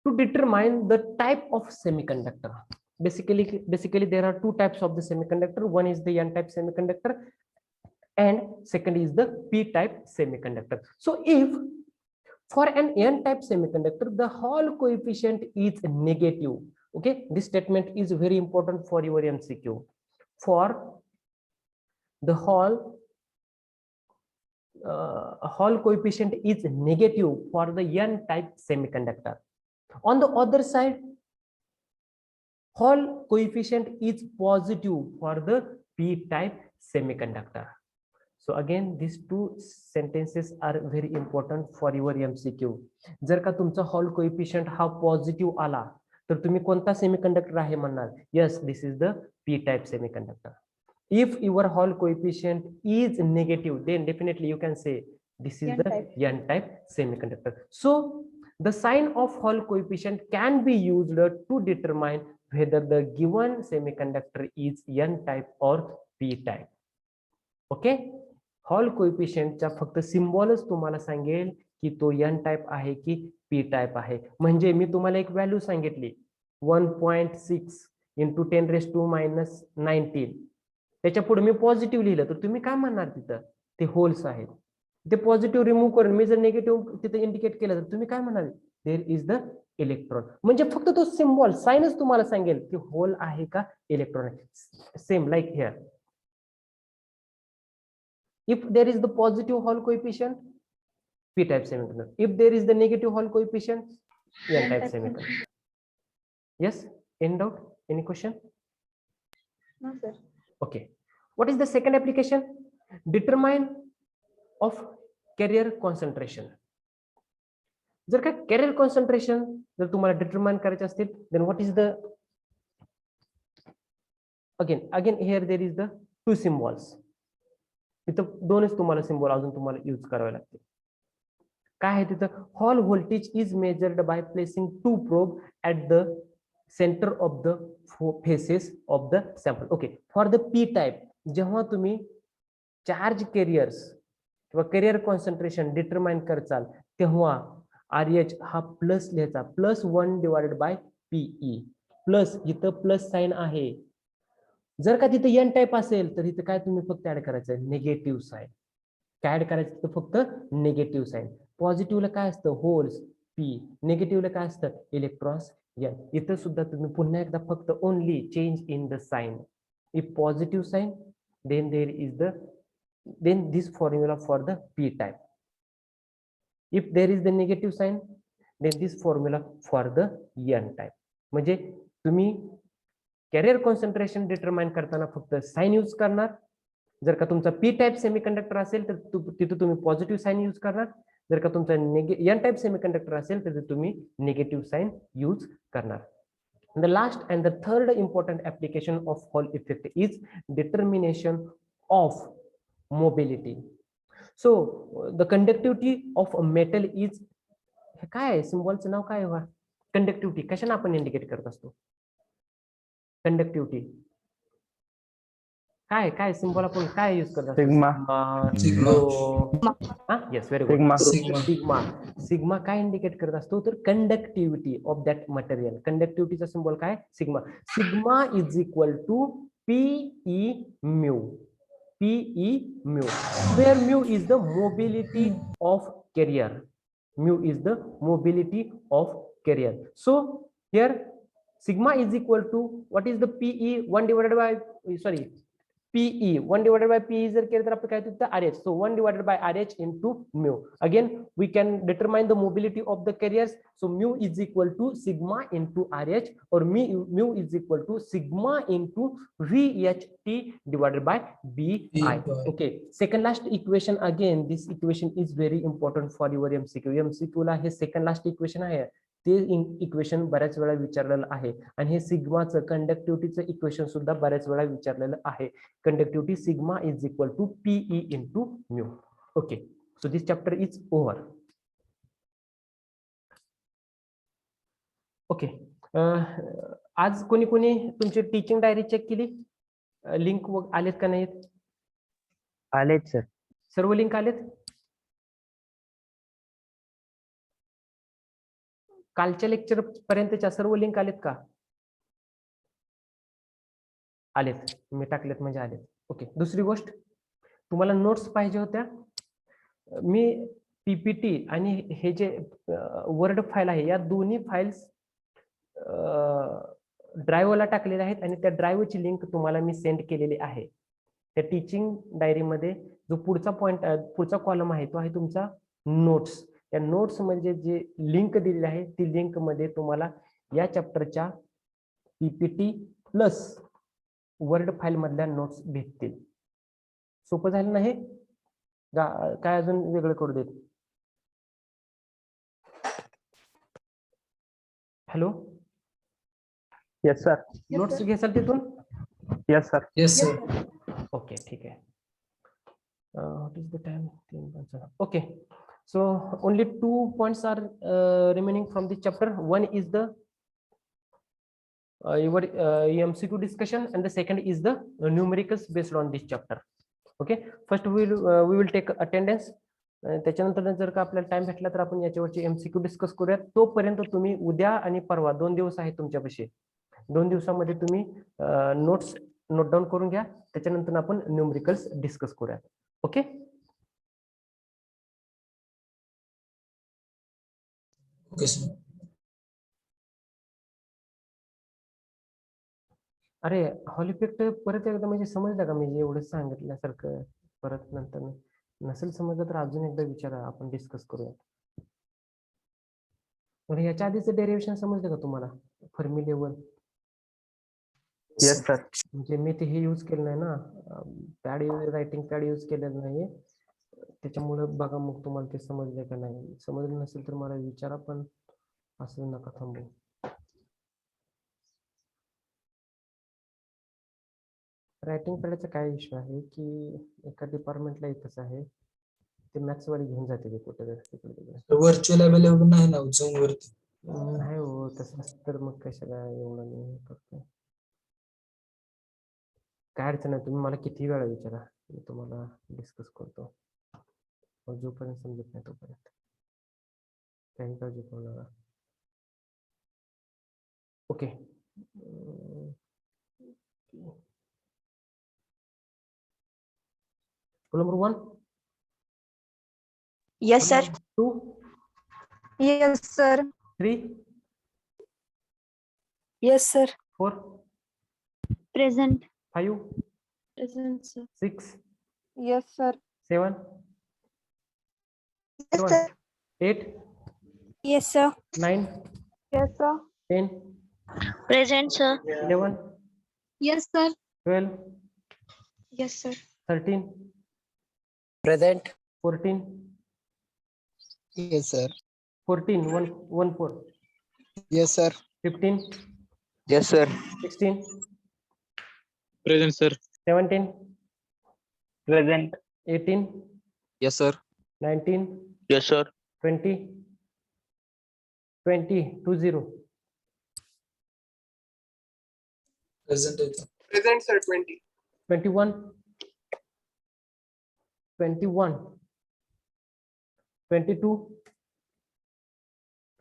Speaker 1: To determine the type of semiconductor. Basically there are two types of the semiconductor. One is the N-type semiconductor and second is the P-type semiconductor. So if for an N-type semiconductor, the Hall coefficient is negative. Okay, this statement is very important for your MCQ. For the Hall coefficient is negative for the N-type semiconductor. On the other side, Hall coefficient is positive for the P-type semiconductor. So again, these two sentences are very important for your MCQ. जर का तुमचा Hall coefficient हा positive आला तर तुम्ही कोणता semiconductor आहे म्हणणार? Yes, this is the P-type semiconductor. If your Hall coefficient is negative, then definitely you can say this is the N-type semiconductor. So the sign of Hall coefficient can be used to determine whether the given semiconductor is N-type or P-type. Okay, Hall coefficient चा फक्त सिम्बॉलच तुम्हाला सांगेल की तो N-type आहे की P-type आहे. म्हणजे मी तुम्हाला एक व्हॅल्यू सांगितली 1.6 into 10⁻⁻19, त्याच्या पुढे मी पॉझिटिव्ह लिहिलं तर तुम्ही काय म्हणणार? तिथं ते होल्स आहेत. ते पॉझिटिव्ह रिमूव्ह करून मी जर निगेटिव्ह तिथे इंडिकेट केलं तर तुम्ही काय म्हणाल? There is the electron. म्हणजे फक्त तो सिम्बॉल साइनच तुम्हाला सांगेल की होल आहे का इलेक्ट्रॉन आहे. Same like here, if there is the positive Hall coefficient, P-type semiconductor. If there is the negative Hall coefficient, N-type semiconductor. Yes, any doubt? Any question?
Speaker 3: No, sir.
Speaker 1: Okay. What is the second application? Determine of carrier concentration. जर का carrier concentration जर तुम्हाला determine करायचे असतील, then what is the again here there is the two symbols. इथं दोनच तुम्हाला सिम्बॉल अजून तुम्हाला यूज करावे लागतील. काय आहे तिथं? Hall voltage is measured by placing two probe at the centre of the faces of the sample. Okay, for the P type जेव्हा तुम्ही चार्ज कॅरियर्स किंवा कॅरियर कॉन्सन्ट्रेशन डिटरमाइन करचाल तेव्हा RH हा प्लस लिहायचा, +1 डिवायडेड बाय पीई. प्लस इथं प्लस साइन आहे. जर का तिथे N टाइप असेल तर इथं काय तुम्ही फक्त ऍड करायचं निगेटिव्ह साइन. काय ऍड करायचं? फक्त निगेटिव्ह साइन. पॉझिटिव्हला काय असतं होल्स पी, निगेटिव्हला काय असतं इलेक्ट्रॉन्स एन. इथं सुद्धा तुम्ही पुन्हा एकदा फक्त only change in the sign. If positive sign then there is the then this formula for the p type. If there is the negative sign then this formula for the n type. म्हणजे तुम्ही कॅरियर कॉन्सन्ट्रेशन डिटरमाइन करताना फक्त साइन यूज करणार. जर का तुमचा पी टाइप सेमीकंडक्टर असेल तर तिथे तुम्ही पॉझिटिव्ह साइन यूज करणार. जर का तुमचा एन टाइप सेमीकंडक्टर असेल तर तुम्ही निगेटिव्ह साइन यूज करणार. The last and the third important application of Hall effect is determination of mobility. So the conductivity of a metal is काय आहे सिम्बॉलचं नाव काय आहे? कंडक्टिव्हिटी कशाने आपण इंडिकेट करत असतो? कंडक्टिव्हिटी काय काय सिम्बॉल आपण काय यूज करत असतो?
Speaker 4: Sigma.
Speaker 1: Yes very good.
Speaker 4: Sigma.
Speaker 1: Sigma. Sigma काय इंडिकेट करत असतो तर कंडक्टिव्हिटी ऑफ दॅट मटेरियल. कंडक्टिव्हिटीचा सिम्बॉल काय sigma. Sigma is equal to p e mu. P e mu where mu is the mobility of carrier. Mu is the mobility of carrier. So here sigma is equal to what is the PE 1 divided by PE 1 divided by PE जर केलं तर आपलं काय येतं RH. So 1 divided by RH into mu. Again we can determine the mobility of the carriers. So mu is equal to sigma into RH or mu is equal to sigma into VHT divided by BI. Okay. Second last equation, again this equation is very important for your MCQ. MCQ ला हे second last equation आहे. ते इक्वेशन बऱ्याच वेळा विचारलेलं आहे आणि हे सिग्माचं कंडक्टिव्हिटीचं इक्वेशन सुद्धा बऱ्याच वेळा विचारलेलं आहे. Conductivity sigma is equal to PE into mu. Okay, so this chapter is over. Okay, आज कोणी कोणी तुमची टीचिंग डायरी चेक केली? लिंक आलेत का नाहीत?
Speaker 2: आलेत सर.
Speaker 1: सर्व लिंक आलेत? कालच्या लेक्चर पर्यंतच्या सर्व लिंक आलेत का? आलेत, मी टाकलेत म्हणजे आलेत. ओके, दुसरी गोष्ट तुम्हाला नोट्स पाहिजे होत्या. मी पीपीटी आणि हे जे वर्ड फाईल आहे या दोन्ही फाईल्स ड्राईव्हला टाकलेल्या आहेत आणि त्या ड्राईव्हची लिंक तुम्हाला मी सेंड केलेली आहे. त्या टीचिंग डायरीमध्ये जो पुढचा पॉइंट पुढचा कॉलम आहे तो आहे तुमचा नोट्स. या नोट्स म्हणजे जे लिंक दिलेली आहे ती लिंक मध्ये तुम्हाला या चॅप्टरच्या पीपीटी प्लस वर्ड फाईल मधल्या नोट्स भेटतील. सोपं झालं नाही काय? अजून वेगळं करू देत? Hello,
Speaker 2: yes sir.
Speaker 1: नोट्स घेसाल तिथून?
Speaker 2: Yes sir.
Speaker 4: Yes, sir.
Speaker 1: Okay, ठीक आहे. What is the time? Okay, so only 2 points are remaining from this chapter. One is the your MCQ discussion and the second is the numericals based on this chapter. Okay, first we will take attendance. त्याच्यानंतर जर का आपल्याला टाइम भेटला तर आपण याच्यावरची MCQ डिस्कस करूया. तोपर्यंत तुम्ही उद्या आणि परवा 2 दिवस आहेत तुमच्यापाशी. 2 दिवसामध्ये तुम्ही नोट्स नोट डाऊन करून घ्या. त्याच्यानंतर आपण न्यूमरिकल्स डिस्कस करूया. Okay,
Speaker 4: Okay, sir.
Speaker 1: अरे हॉल इफेक्ट परत एकदा म्हणजे समजलं का? मी जे एवढं सांगितल्यासारखं परत नंतर नसेल समजलं तर अजून एकदा विचारा, आपण डिस्कस करूया. म्हणजे याच्या आधीचं डेरिव्हेशन समजलं का तुम्हाला? Fermi level.
Speaker 2: Yes sir.
Speaker 1: म्हणजे मी ते हे यूज केलं नाही ना, पॅड रायटिंग पॅड यूज केलेलं नाही, त्याच्यामुळे बघा मग तुम्हाला ते समजलं का नाही. समजलं नसेल तर मला विचारा, पण असं नका थांबू. रायटिंग पॅडचा काय इश्यू आहे की एका डिपार्टमेंटला एकच आहे, ते मॅथ्स वाली घेऊन जाते ते कुठे तिकडे.
Speaker 4: व्हर्च्युअल अवेलेबल नाही ना झूम वरती?
Speaker 1: नाही हो, तसं तर मग कशाला एवढं नाही करतो. काय अडचण नाही, तुम्ही मला किती वेळा विचारा, मी तुम्हाला डिस्कस करतो. मग जोपर्यंत समजत नाही तोपर्यंत काही काळजी करू नका. Okay, number 1.
Speaker 5: Yes, sir.
Speaker 1: 2,
Speaker 3: Yes, sir.
Speaker 1: 3,
Speaker 3: Yes, sir.
Speaker 1: 4,
Speaker 3: Present.
Speaker 1: 5,
Speaker 3: Present, sir.
Speaker 1: 6,
Speaker 3: Yes, sir.
Speaker 1: 7,
Speaker 3: Yes,
Speaker 1: 7,
Speaker 3: sir.
Speaker 1: 8,
Speaker 3: Yes, sir.
Speaker 1: 9,
Speaker 3: Yes, sir.
Speaker 1: 10,
Speaker 3: Present, sir.
Speaker 1: 11,
Speaker 3: Yes, sir.
Speaker 1: 12,
Speaker 3: Yes, sir.
Speaker 1: 13,
Speaker 2: Present.
Speaker 1: 14,
Speaker 2: Yes, sir.
Speaker 1: 14, 1, 1, 4,
Speaker 2: Yes, sir.
Speaker 1: 15,
Speaker 2: Yes, sir.
Speaker 1: 16,
Speaker 2: Present, sir.
Speaker 1: 17,
Speaker 2: Present.
Speaker 1: 18,
Speaker 2: Yes, sir.
Speaker 1: 19,
Speaker 2: Yes, sir.
Speaker 1: 20, 20, 20,
Speaker 4: Present అయితే.
Speaker 2: Present, sir. 20.
Speaker 1: 21, 21, 22,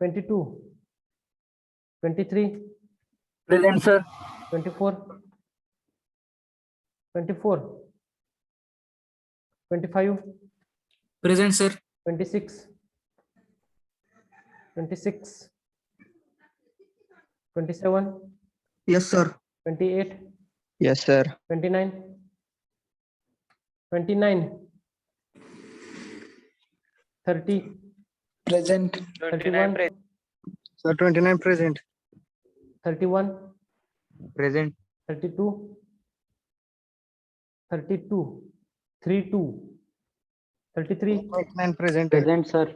Speaker 1: 22, 23,
Speaker 2: Present, sir.
Speaker 1: 24, 24, 25,
Speaker 4: Present, sir.
Speaker 1: 26, 26, 27,
Speaker 2: Yes, sir.
Speaker 1: 28,
Speaker 2: Yes, sir.
Speaker 1: 29, 29, 30,
Speaker 2: Present.
Speaker 1: 31,
Speaker 2: Sir, 29 present.
Speaker 1: 31,
Speaker 2: Present.
Speaker 1: 32, 32, 32, 33,
Speaker 2: 29 present. Present, sir.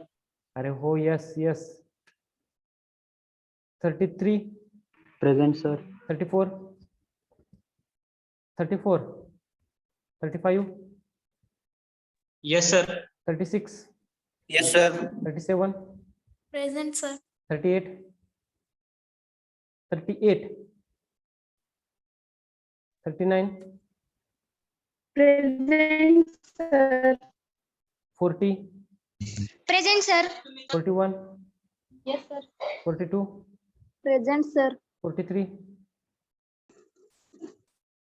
Speaker 1: अरे हो, yes, yes, 33,
Speaker 2: Present, sir.
Speaker 1: 34, 34, 35,
Speaker 2: Yes, sir.
Speaker 1: 36,
Speaker 2: Yes, sir.
Speaker 1: 37,
Speaker 3: Present, sir.
Speaker 1: 38, 38, 39,
Speaker 3: Present, sir.
Speaker 1: 40,
Speaker 3: Present, sir.
Speaker 1: 41,
Speaker 3: Yes, sir.
Speaker 1: 42,
Speaker 3: Present, sir.
Speaker 1: 43,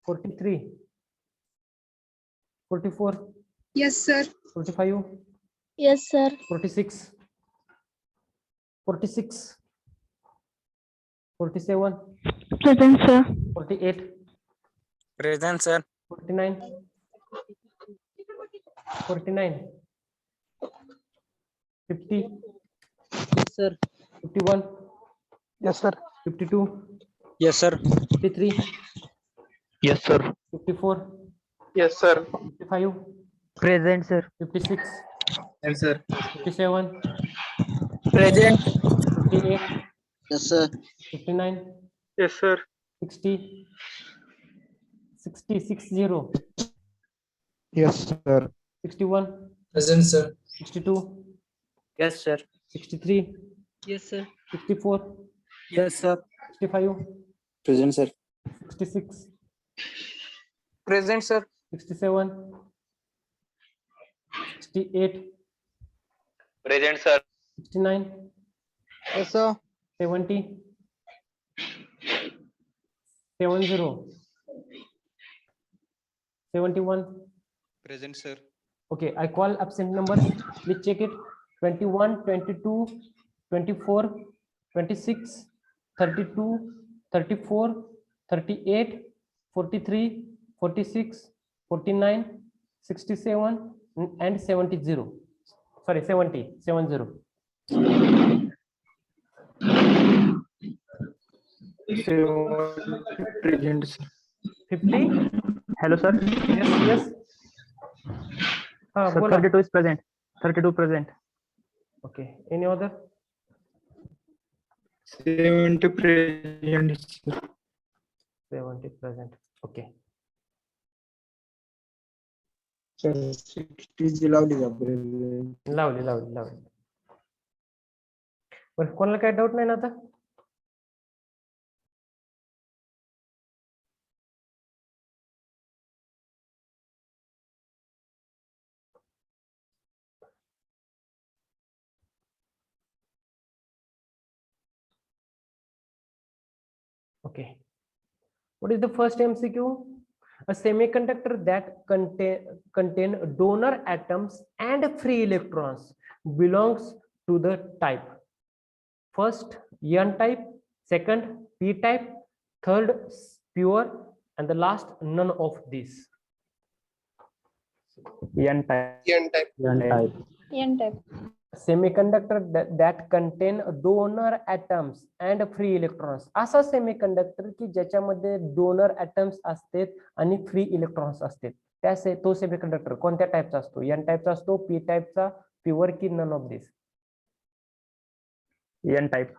Speaker 1: 43, 44,
Speaker 3: Yes, sir.
Speaker 1: 45,
Speaker 3: Yes, sir.
Speaker 1: 46, 46, 47,
Speaker 3: Present, sir.
Speaker 1: 48,
Speaker 2: Present, sir.
Speaker 1: 49, 49, 50,
Speaker 2: Sir.
Speaker 1: 51,
Speaker 2: Yes, sir.
Speaker 1: 52,
Speaker 2: Yes, sir.
Speaker 1: 53,
Speaker 2: Yes, sir.
Speaker 1: 54,
Speaker 2: Yes, sir.
Speaker 1: 55,
Speaker 2: Present, sir.
Speaker 1: 56,
Speaker 2: Yes, sir.
Speaker 1: 57,
Speaker 2: Present.
Speaker 1: 58,
Speaker 2: Yes, sir.
Speaker 1: 59,
Speaker 2: Yes, sir.
Speaker 1: 60, 60, 60,
Speaker 2: Yes, sir.
Speaker 1: 61,
Speaker 4: Present, sir.
Speaker 1: 62,
Speaker 2: Yes, sir.
Speaker 1: 63,
Speaker 2: Yes, sir.
Speaker 1: 64,
Speaker 2: Yes, sir.
Speaker 1: 65,
Speaker 2: Present, sir.
Speaker 1: 66,
Speaker 2: Present, sir.
Speaker 1: 67, 68,
Speaker 2: Present, sir.
Speaker 1: 69,
Speaker 2: Yes, sir.
Speaker 1: 70, 70, 71.
Speaker 2: Present, sir.
Speaker 1: Okay, I call absent numbers. Please check it. 21, 22, 24, 26, 32, 34, 38, 43, 46, 49, 67, and 70. Sorry, 70, 70.
Speaker 2: Present, sir.
Speaker 1: 50.
Speaker 2: Hello, sir.
Speaker 1: Yes, yes. हाँ,
Speaker 2: Sir,
Speaker 1: बोला.
Speaker 2: 32 is present. 32 present.
Speaker 1: Okay, any other?
Speaker 2: 70 present.
Speaker 1: 70 present. Okay.
Speaker 2: Sir, 60 is lovely.
Speaker 1: लावली. पण कोणाला काय डाऊट नाही ना आता? Okay. What is the first MCQ? A semiconductor that contain donor atoms and free electrons belongs to the type. First N type, second P type, third pure, and the last none of these.
Speaker 2: N type.
Speaker 3: N type.
Speaker 1: Semiconductor that contain donor atoms and free electrons. असा सेमीकंडक्टर की ज्याच्यामध्ये डोनर atoms असतात आणि फ्री इलेक्ट्रॉन्स असतात. त्या तो सेमीकंडक्टर कोणत्या टाइपचा असतो? एन टाइपचा असतो, पी टाइपचा, प्युअर की none of this?
Speaker 2: N type.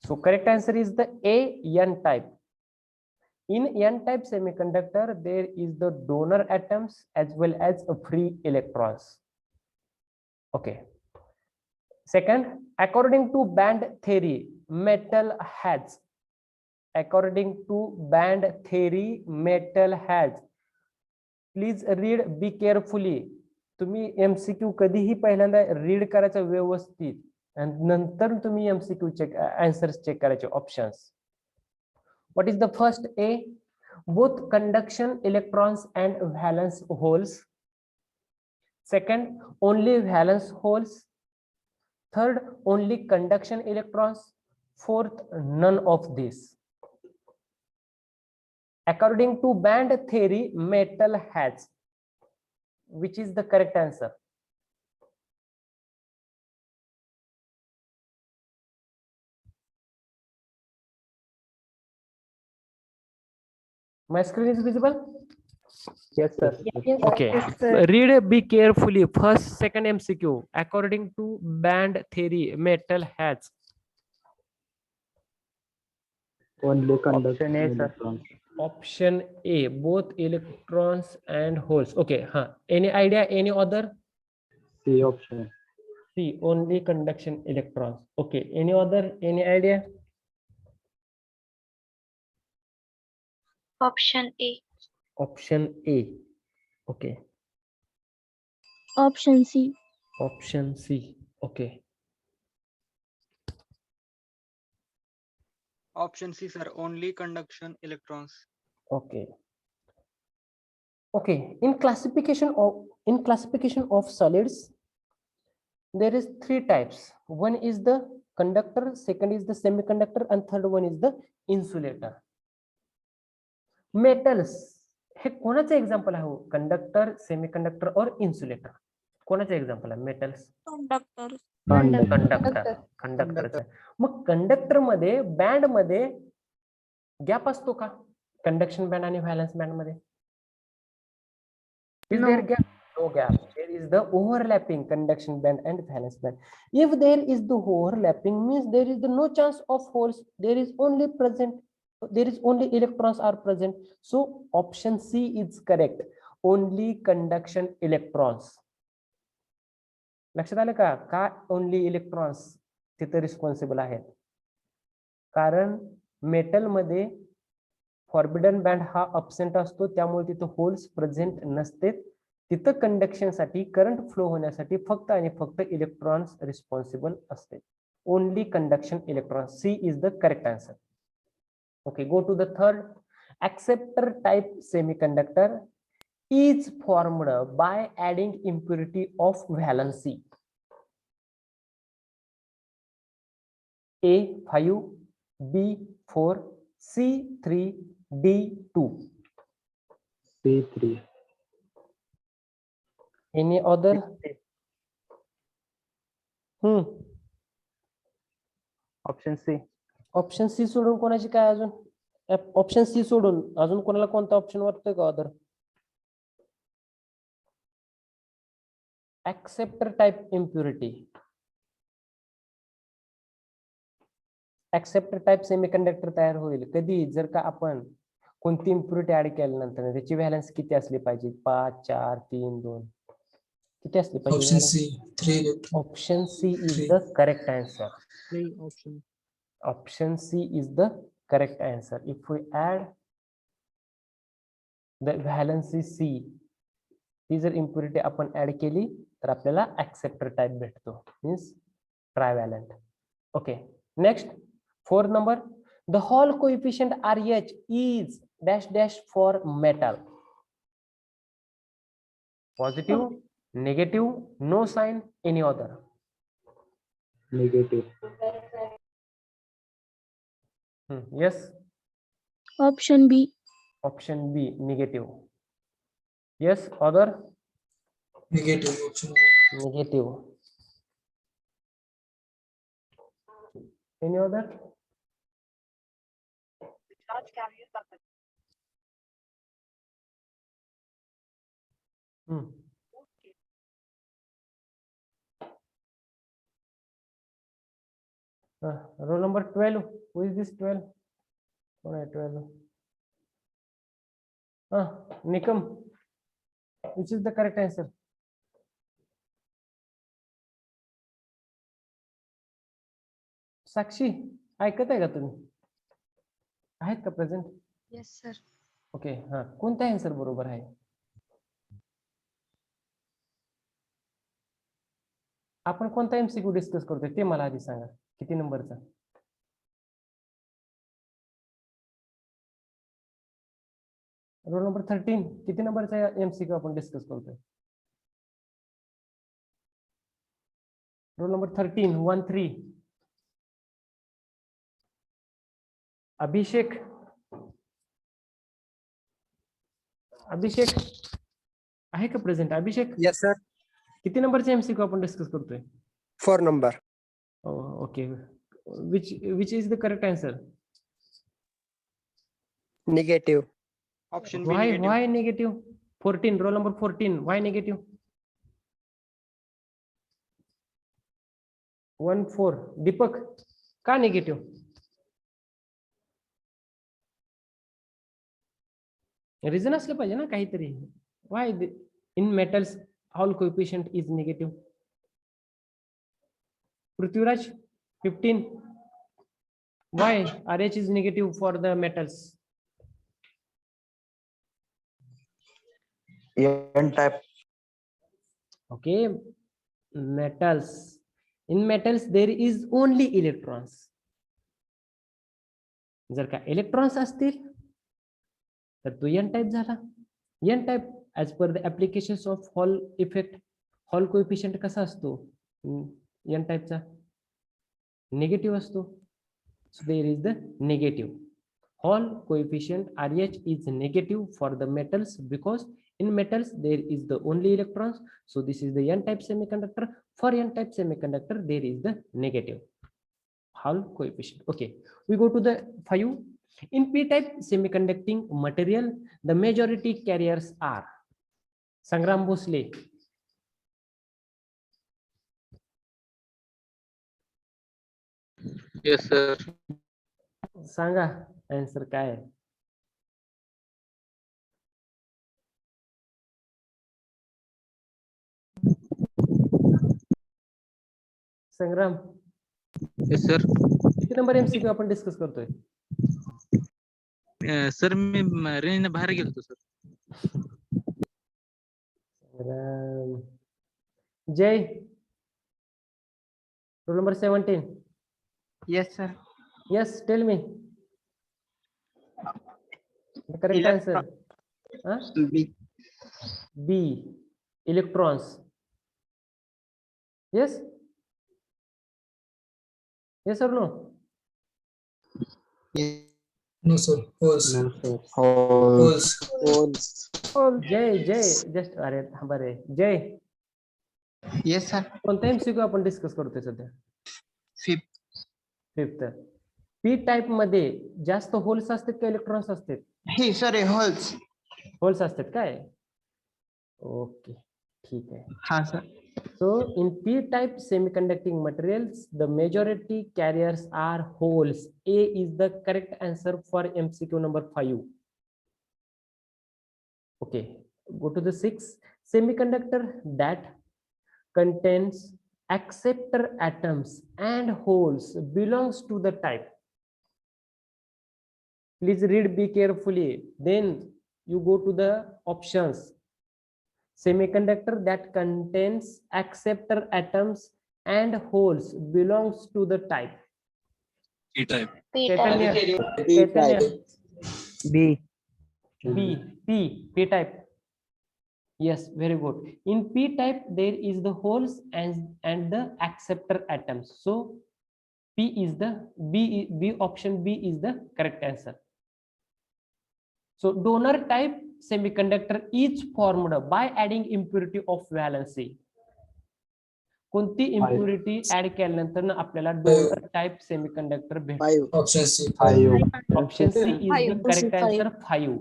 Speaker 1: So correct answer is the A, N type. In N type semiconductor, there is the donor atoms as well as free electrons. Okay. Second, according to band theory, metal has. According to band theory, metal has. Please read, be carefully. तुम्ही MCQ कधीही पहिल्यांदा रीड करायचं व्यवस्थित आणि नंतर तुम्ही MCQ चेक आन्सर्स चेक करायचे options. What is the first A? Both conduction electrons and valence holes. Second, only valence holes. Third, only conduction electrons. Fourth, none of these. According to band theory, metal has. Which is the correct answer? My screen is visible?
Speaker 2: Yes, sir.
Speaker 1: Okay. Read, be carefully. First, second MCQ. According to band theory, metal has.
Speaker 3: Only
Speaker 2: Option A, sir.
Speaker 1: Option A, both electrons and holes. Okay. Any idea? Any other?
Speaker 3: C option.
Speaker 1: C, only conduction electrons. Okay. Any other? Any idea?
Speaker 5: Option A.
Speaker 1: Option A. Okay.
Speaker 3: Option C.
Speaker 1: Option C. Okay.
Speaker 6: Option C, sir. Only conduction electrons.
Speaker 1: Okay. Okay. In classification of solids, there is three types. One is the conductor, second is the semiconductor, and third one is the insulator. Metals हे कोणाचे एक्झाम्पल आहे? कंडक्टर, सेमीकंडक्टर और इन्सुलेटर. कोणाचे एक्झाम्पल आहे? मेटल्स. कंडक्टर. मग कंडक्टर मध्ये बँड मध्ये गॅप असतो का? कंडक्शन बँड आणि व्हॅलन्स बँड मध्ये is there gap? No gap. There is the overlapping conduction band and valence band. If there is the overlapping, means there is the no chance of holes. There is only electrons are present. So option C is correct. Only conduction electrons. लक्षात आलं का? का ओनली इलेक्ट्रॉन्स तिथे रिस्पॉन्सिबल आहेत? कारण मेटल मध्ये फॉरबिडन बँड हा अब्सेंट असतो, त्यामुळे तिथे होल्स प्रेझेंट नसते. तिथं कंडक्शन साठी, करंट फ्लो होण्यासाठी फक्त आणि फक्त इलेक्ट्रॉन्स रिस्पॉन्सिबल असते. Only conduction electrons. C is the correct answer. Okay, go to the third. acceptor type semiconductor is formed by adding impurity of valency. A5, B4, C3, D2.
Speaker 3: C3.
Speaker 1: Any other?
Speaker 2: Option C.
Speaker 1: Option C सोडून कोणाची काय अजून? ऑप्शन सी सोडून अजून कोणाला कोणता ऑप्शन वाटतोय का other? acceptor type impurity. acceptor type semiconductor तयार होईल कधी? जर का आपण कोणती इम्प्युरिटी ऍड केल्यानंतर त्याची व्हॅलन्स किती असली पाहिजे? 5, 4, 3, 2 किती असली पाहिजे?
Speaker 4: Option C, 3 electrons.
Speaker 1: Option C is the correct answer.
Speaker 6: 3 option.
Speaker 1: Option C is the correct answer. If we add the valency C, ही जर impurity आपण ऍड केली तर आपल्याला acceptor type भेटतो, means trivalent. Okay, next, fourth number, the Hall coefficient RH is dash dash for metal. Positive, negative, no sign, any other?
Speaker 3: negative,
Speaker 1: Yes.
Speaker 5: Option B.
Speaker 1: Option B, negative. Yes, other?
Speaker 4: Negative option.
Speaker 1: Negative. Any other? Hmm. Roll number 12. Who is this 12? All right, 12. Nikam. Which is the correct answer? साक्षी ऐकत आहे का तुम्ही? आहेत का प्रेझेंट?
Speaker 5: Yes, sir.
Speaker 1: ओके, हा कोणता आन्सर बरोबर आहे? आपण कोणता एमसीक्यू डिस्कस करतोय ते मला आधी सांगा. किती नंबरचा? Roll number 13. किती नंबरचा एमसीक्यू आपण डिस्कस करतोय? Roll number 13, 13. अभिषेक. अभिषेक आहे का प्रेझेंट? अभिषेक,
Speaker 7: Yes, sir.
Speaker 1: किती नंबरचा एमसीक्यू आपण डिस्कस करतोय?
Speaker 7: 4 number.
Speaker 1: Okay, which is the correct answer?
Speaker 7: Negative.
Speaker 6: Option B negative.
Speaker 1: Why negative? 14, roll number 14. Why negative? 14. Deepak, का निगेटिव्ह? रिझन असलं पाहिजे ना काहीतरी. Why in metals Hall coefficient is negative? Prithviraj, 15. Why RH is negative for the metals?
Speaker 7: N-type.
Speaker 1: Okay, metals. In metals there is only electrons. जर का इलेक्ट्रॉन्स असतील तर तो एन टाइप झाला. N type as per the applications of Hall effect. Hall coefficient कसा असतो एन टाइपचा? निगेटिव्ह असतो. So there is the negative. Hall coefficient RH is negative for the metals because in metals there is the only electrons. So this is the n-type semiconductor. For n-type semiconductor there is the negative Hall coefficient. Okay, we go to the 5. In p-type semiconducting material, the majority carriers are Sangram Bhosle.
Speaker 6: Yes, sir.
Speaker 1: सांगा आन्सर काय आहे? संग्राम,
Speaker 6: Yes, sir.
Speaker 1: किती नंबर एमसीक्यू आपण डिस्कस करतोय?
Speaker 6: सर मी रेंज बाहेर गेलो sir.
Speaker 1: Jai, roll number 17.
Speaker 2: Yes, sir.
Speaker 1: Yes, tell me. The correct answer.
Speaker 2: B.
Speaker 1: B. Electrons. Yes? Yes or no?
Speaker 4: No, sir. False.
Speaker 3: no, sir.
Speaker 4: False.
Speaker 1: Jai just अरे थांबा रे. जय,
Speaker 2: Yes, sir.
Speaker 1: कोणता एमसीक्यू आपण डिस्कस करतोय सध्या?
Speaker 2: Fifth.
Speaker 1: 5th. पी टाइप मध्ये जास्त होल्स असतात का इलेक्ट्रॉन्स असतात?
Speaker 2: Hey, sorry, holes.
Speaker 1: होल्स असतात काय? ओके, ठीक आहे.
Speaker 2: Ha, sir.
Speaker 1: So in p-type semiconducting materials, the majority carriers are holes. A is the correct answer for MCQ number 5. Okay, go to the 6. Semiconductor that contains acceptor atoms and holes belongs to the type. Please read be carefully. Then you go to the options. Semiconductor that contains acceptor atoms and holes belongs to the type.
Speaker 4: P-type.
Speaker 1: Chaitanya,
Speaker 7: P-type.
Speaker 2: B.
Speaker 1: B, P type. Yes, very good. In p type there is the holes and the acceptor atoms. So p is the b option b is the correct answer. So donor type semiconductor is formed by adding impurity of valency. कोणती इम्प्युरिटी ऍड केल्यानंतर आपल्याला डोनर टाइप सेमीकंडक्टर भेटतो?
Speaker 4: Option C.
Speaker 3: 5.
Speaker 1: Option C is the correct answer, 5.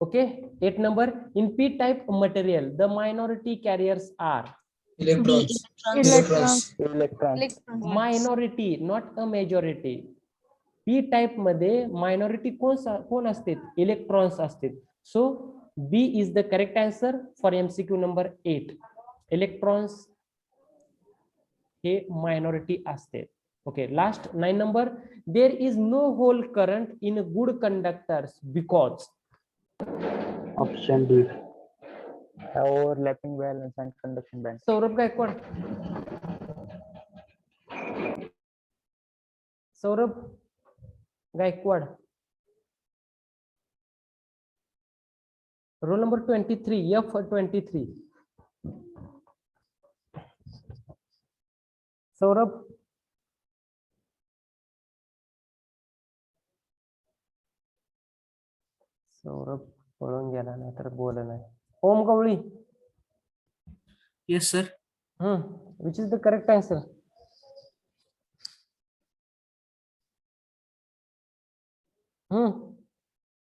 Speaker 1: Okay, 8 number. In p type material the minority carriers are
Speaker 4: Electrons.
Speaker 5: Electrons.
Speaker 3: Electrons.
Speaker 1: minority, not a majority. p type मध्ये minority कोण असते? इलेक्ट्रॉन्स असते. So B is the correct answer for MCQ number 8. Electrons हे minority असते. Okay, last 9 number. There is no hole current in good conductors because
Speaker 3: Option D. Overlapping valence and conduction band.
Speaker 1: Saurabh Gaikwad. Saurabh Gaikwad. Roll number 23, F23. Saurabh. Saurabh पळून गेला नाही तर बोल नाही. ओम गवळी.
Speaker 6: Yes, sir.
Speaker 1: Which is the correct answer?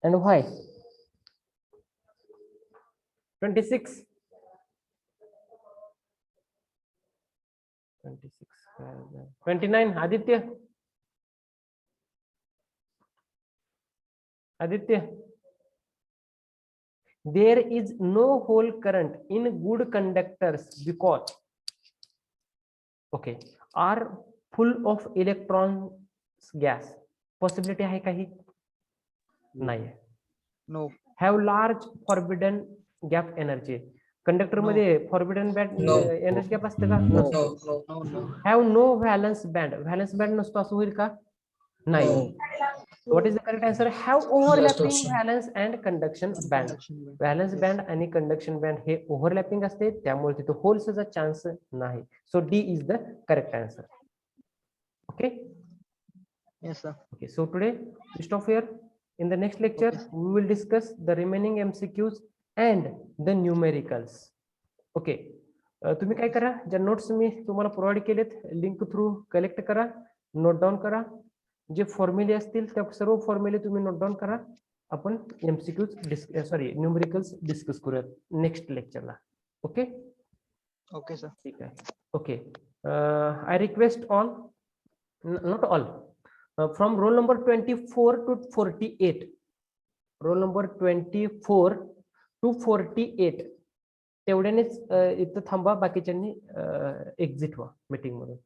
Speaker 1: And why? 26. 29. Aditya. Aditya. There is no hole current in good conductors because okay are full of electrons gas. Possibility आहे काही? नाही.
Speaker 2: No.
Speaker 1: Have large forbidden gap energy. Conductor मध्ये forbidden band
Speaker 4: No.
Speaker 1: Energy gap असते का?
Speaker 4: No,
Speaker 1: नसतो.
Speaker 4: no.
Speaker 2: No. No.
Speaker 1: Have no valence band. Valence band नसतो असं होईल का? नाही. What is the correct answer? Have overlapping
Speaker 4: option.
Speaker 1: valence and conduction band. Valence band आणि कंडक्शन बँड हे ओव्हरलॅपिंग असते त्यामुळे तिथे होल्सचा चान्स नाही. So D is the correct answer. Okay.
Speaker 2: Yes, sir.
Speaker 1: Okay, so today we stop here. In the next lecture we will discuss the remaining MCQs and the numericals. Okay, तुम्ही काय करा, ज्या नोट्स मी तुम्हाला प्रोव्हाइड केलेत लिंक थ्रू कलेक्ट करा, नोट डाऊन करा. जे फॉर्म्युले असतील त्या सर्व फॉर्म्युले तुम्ही नोट डाऊन करा. आपण MCQs न्यूमेरिकल्स डिस्कस करूयात नेक्स्ट लेक्चरला. ओके.
Speaker 2: Okay, sir.
Speaker 1: ठीक आहे. Okay. I request all, not all, from roll number 24 to 48, roll number 24 to 48 तेवढ्यानेच इथं थांबा, बाकीच्यांनी एक्झिट व्हा मीटिंग मधून.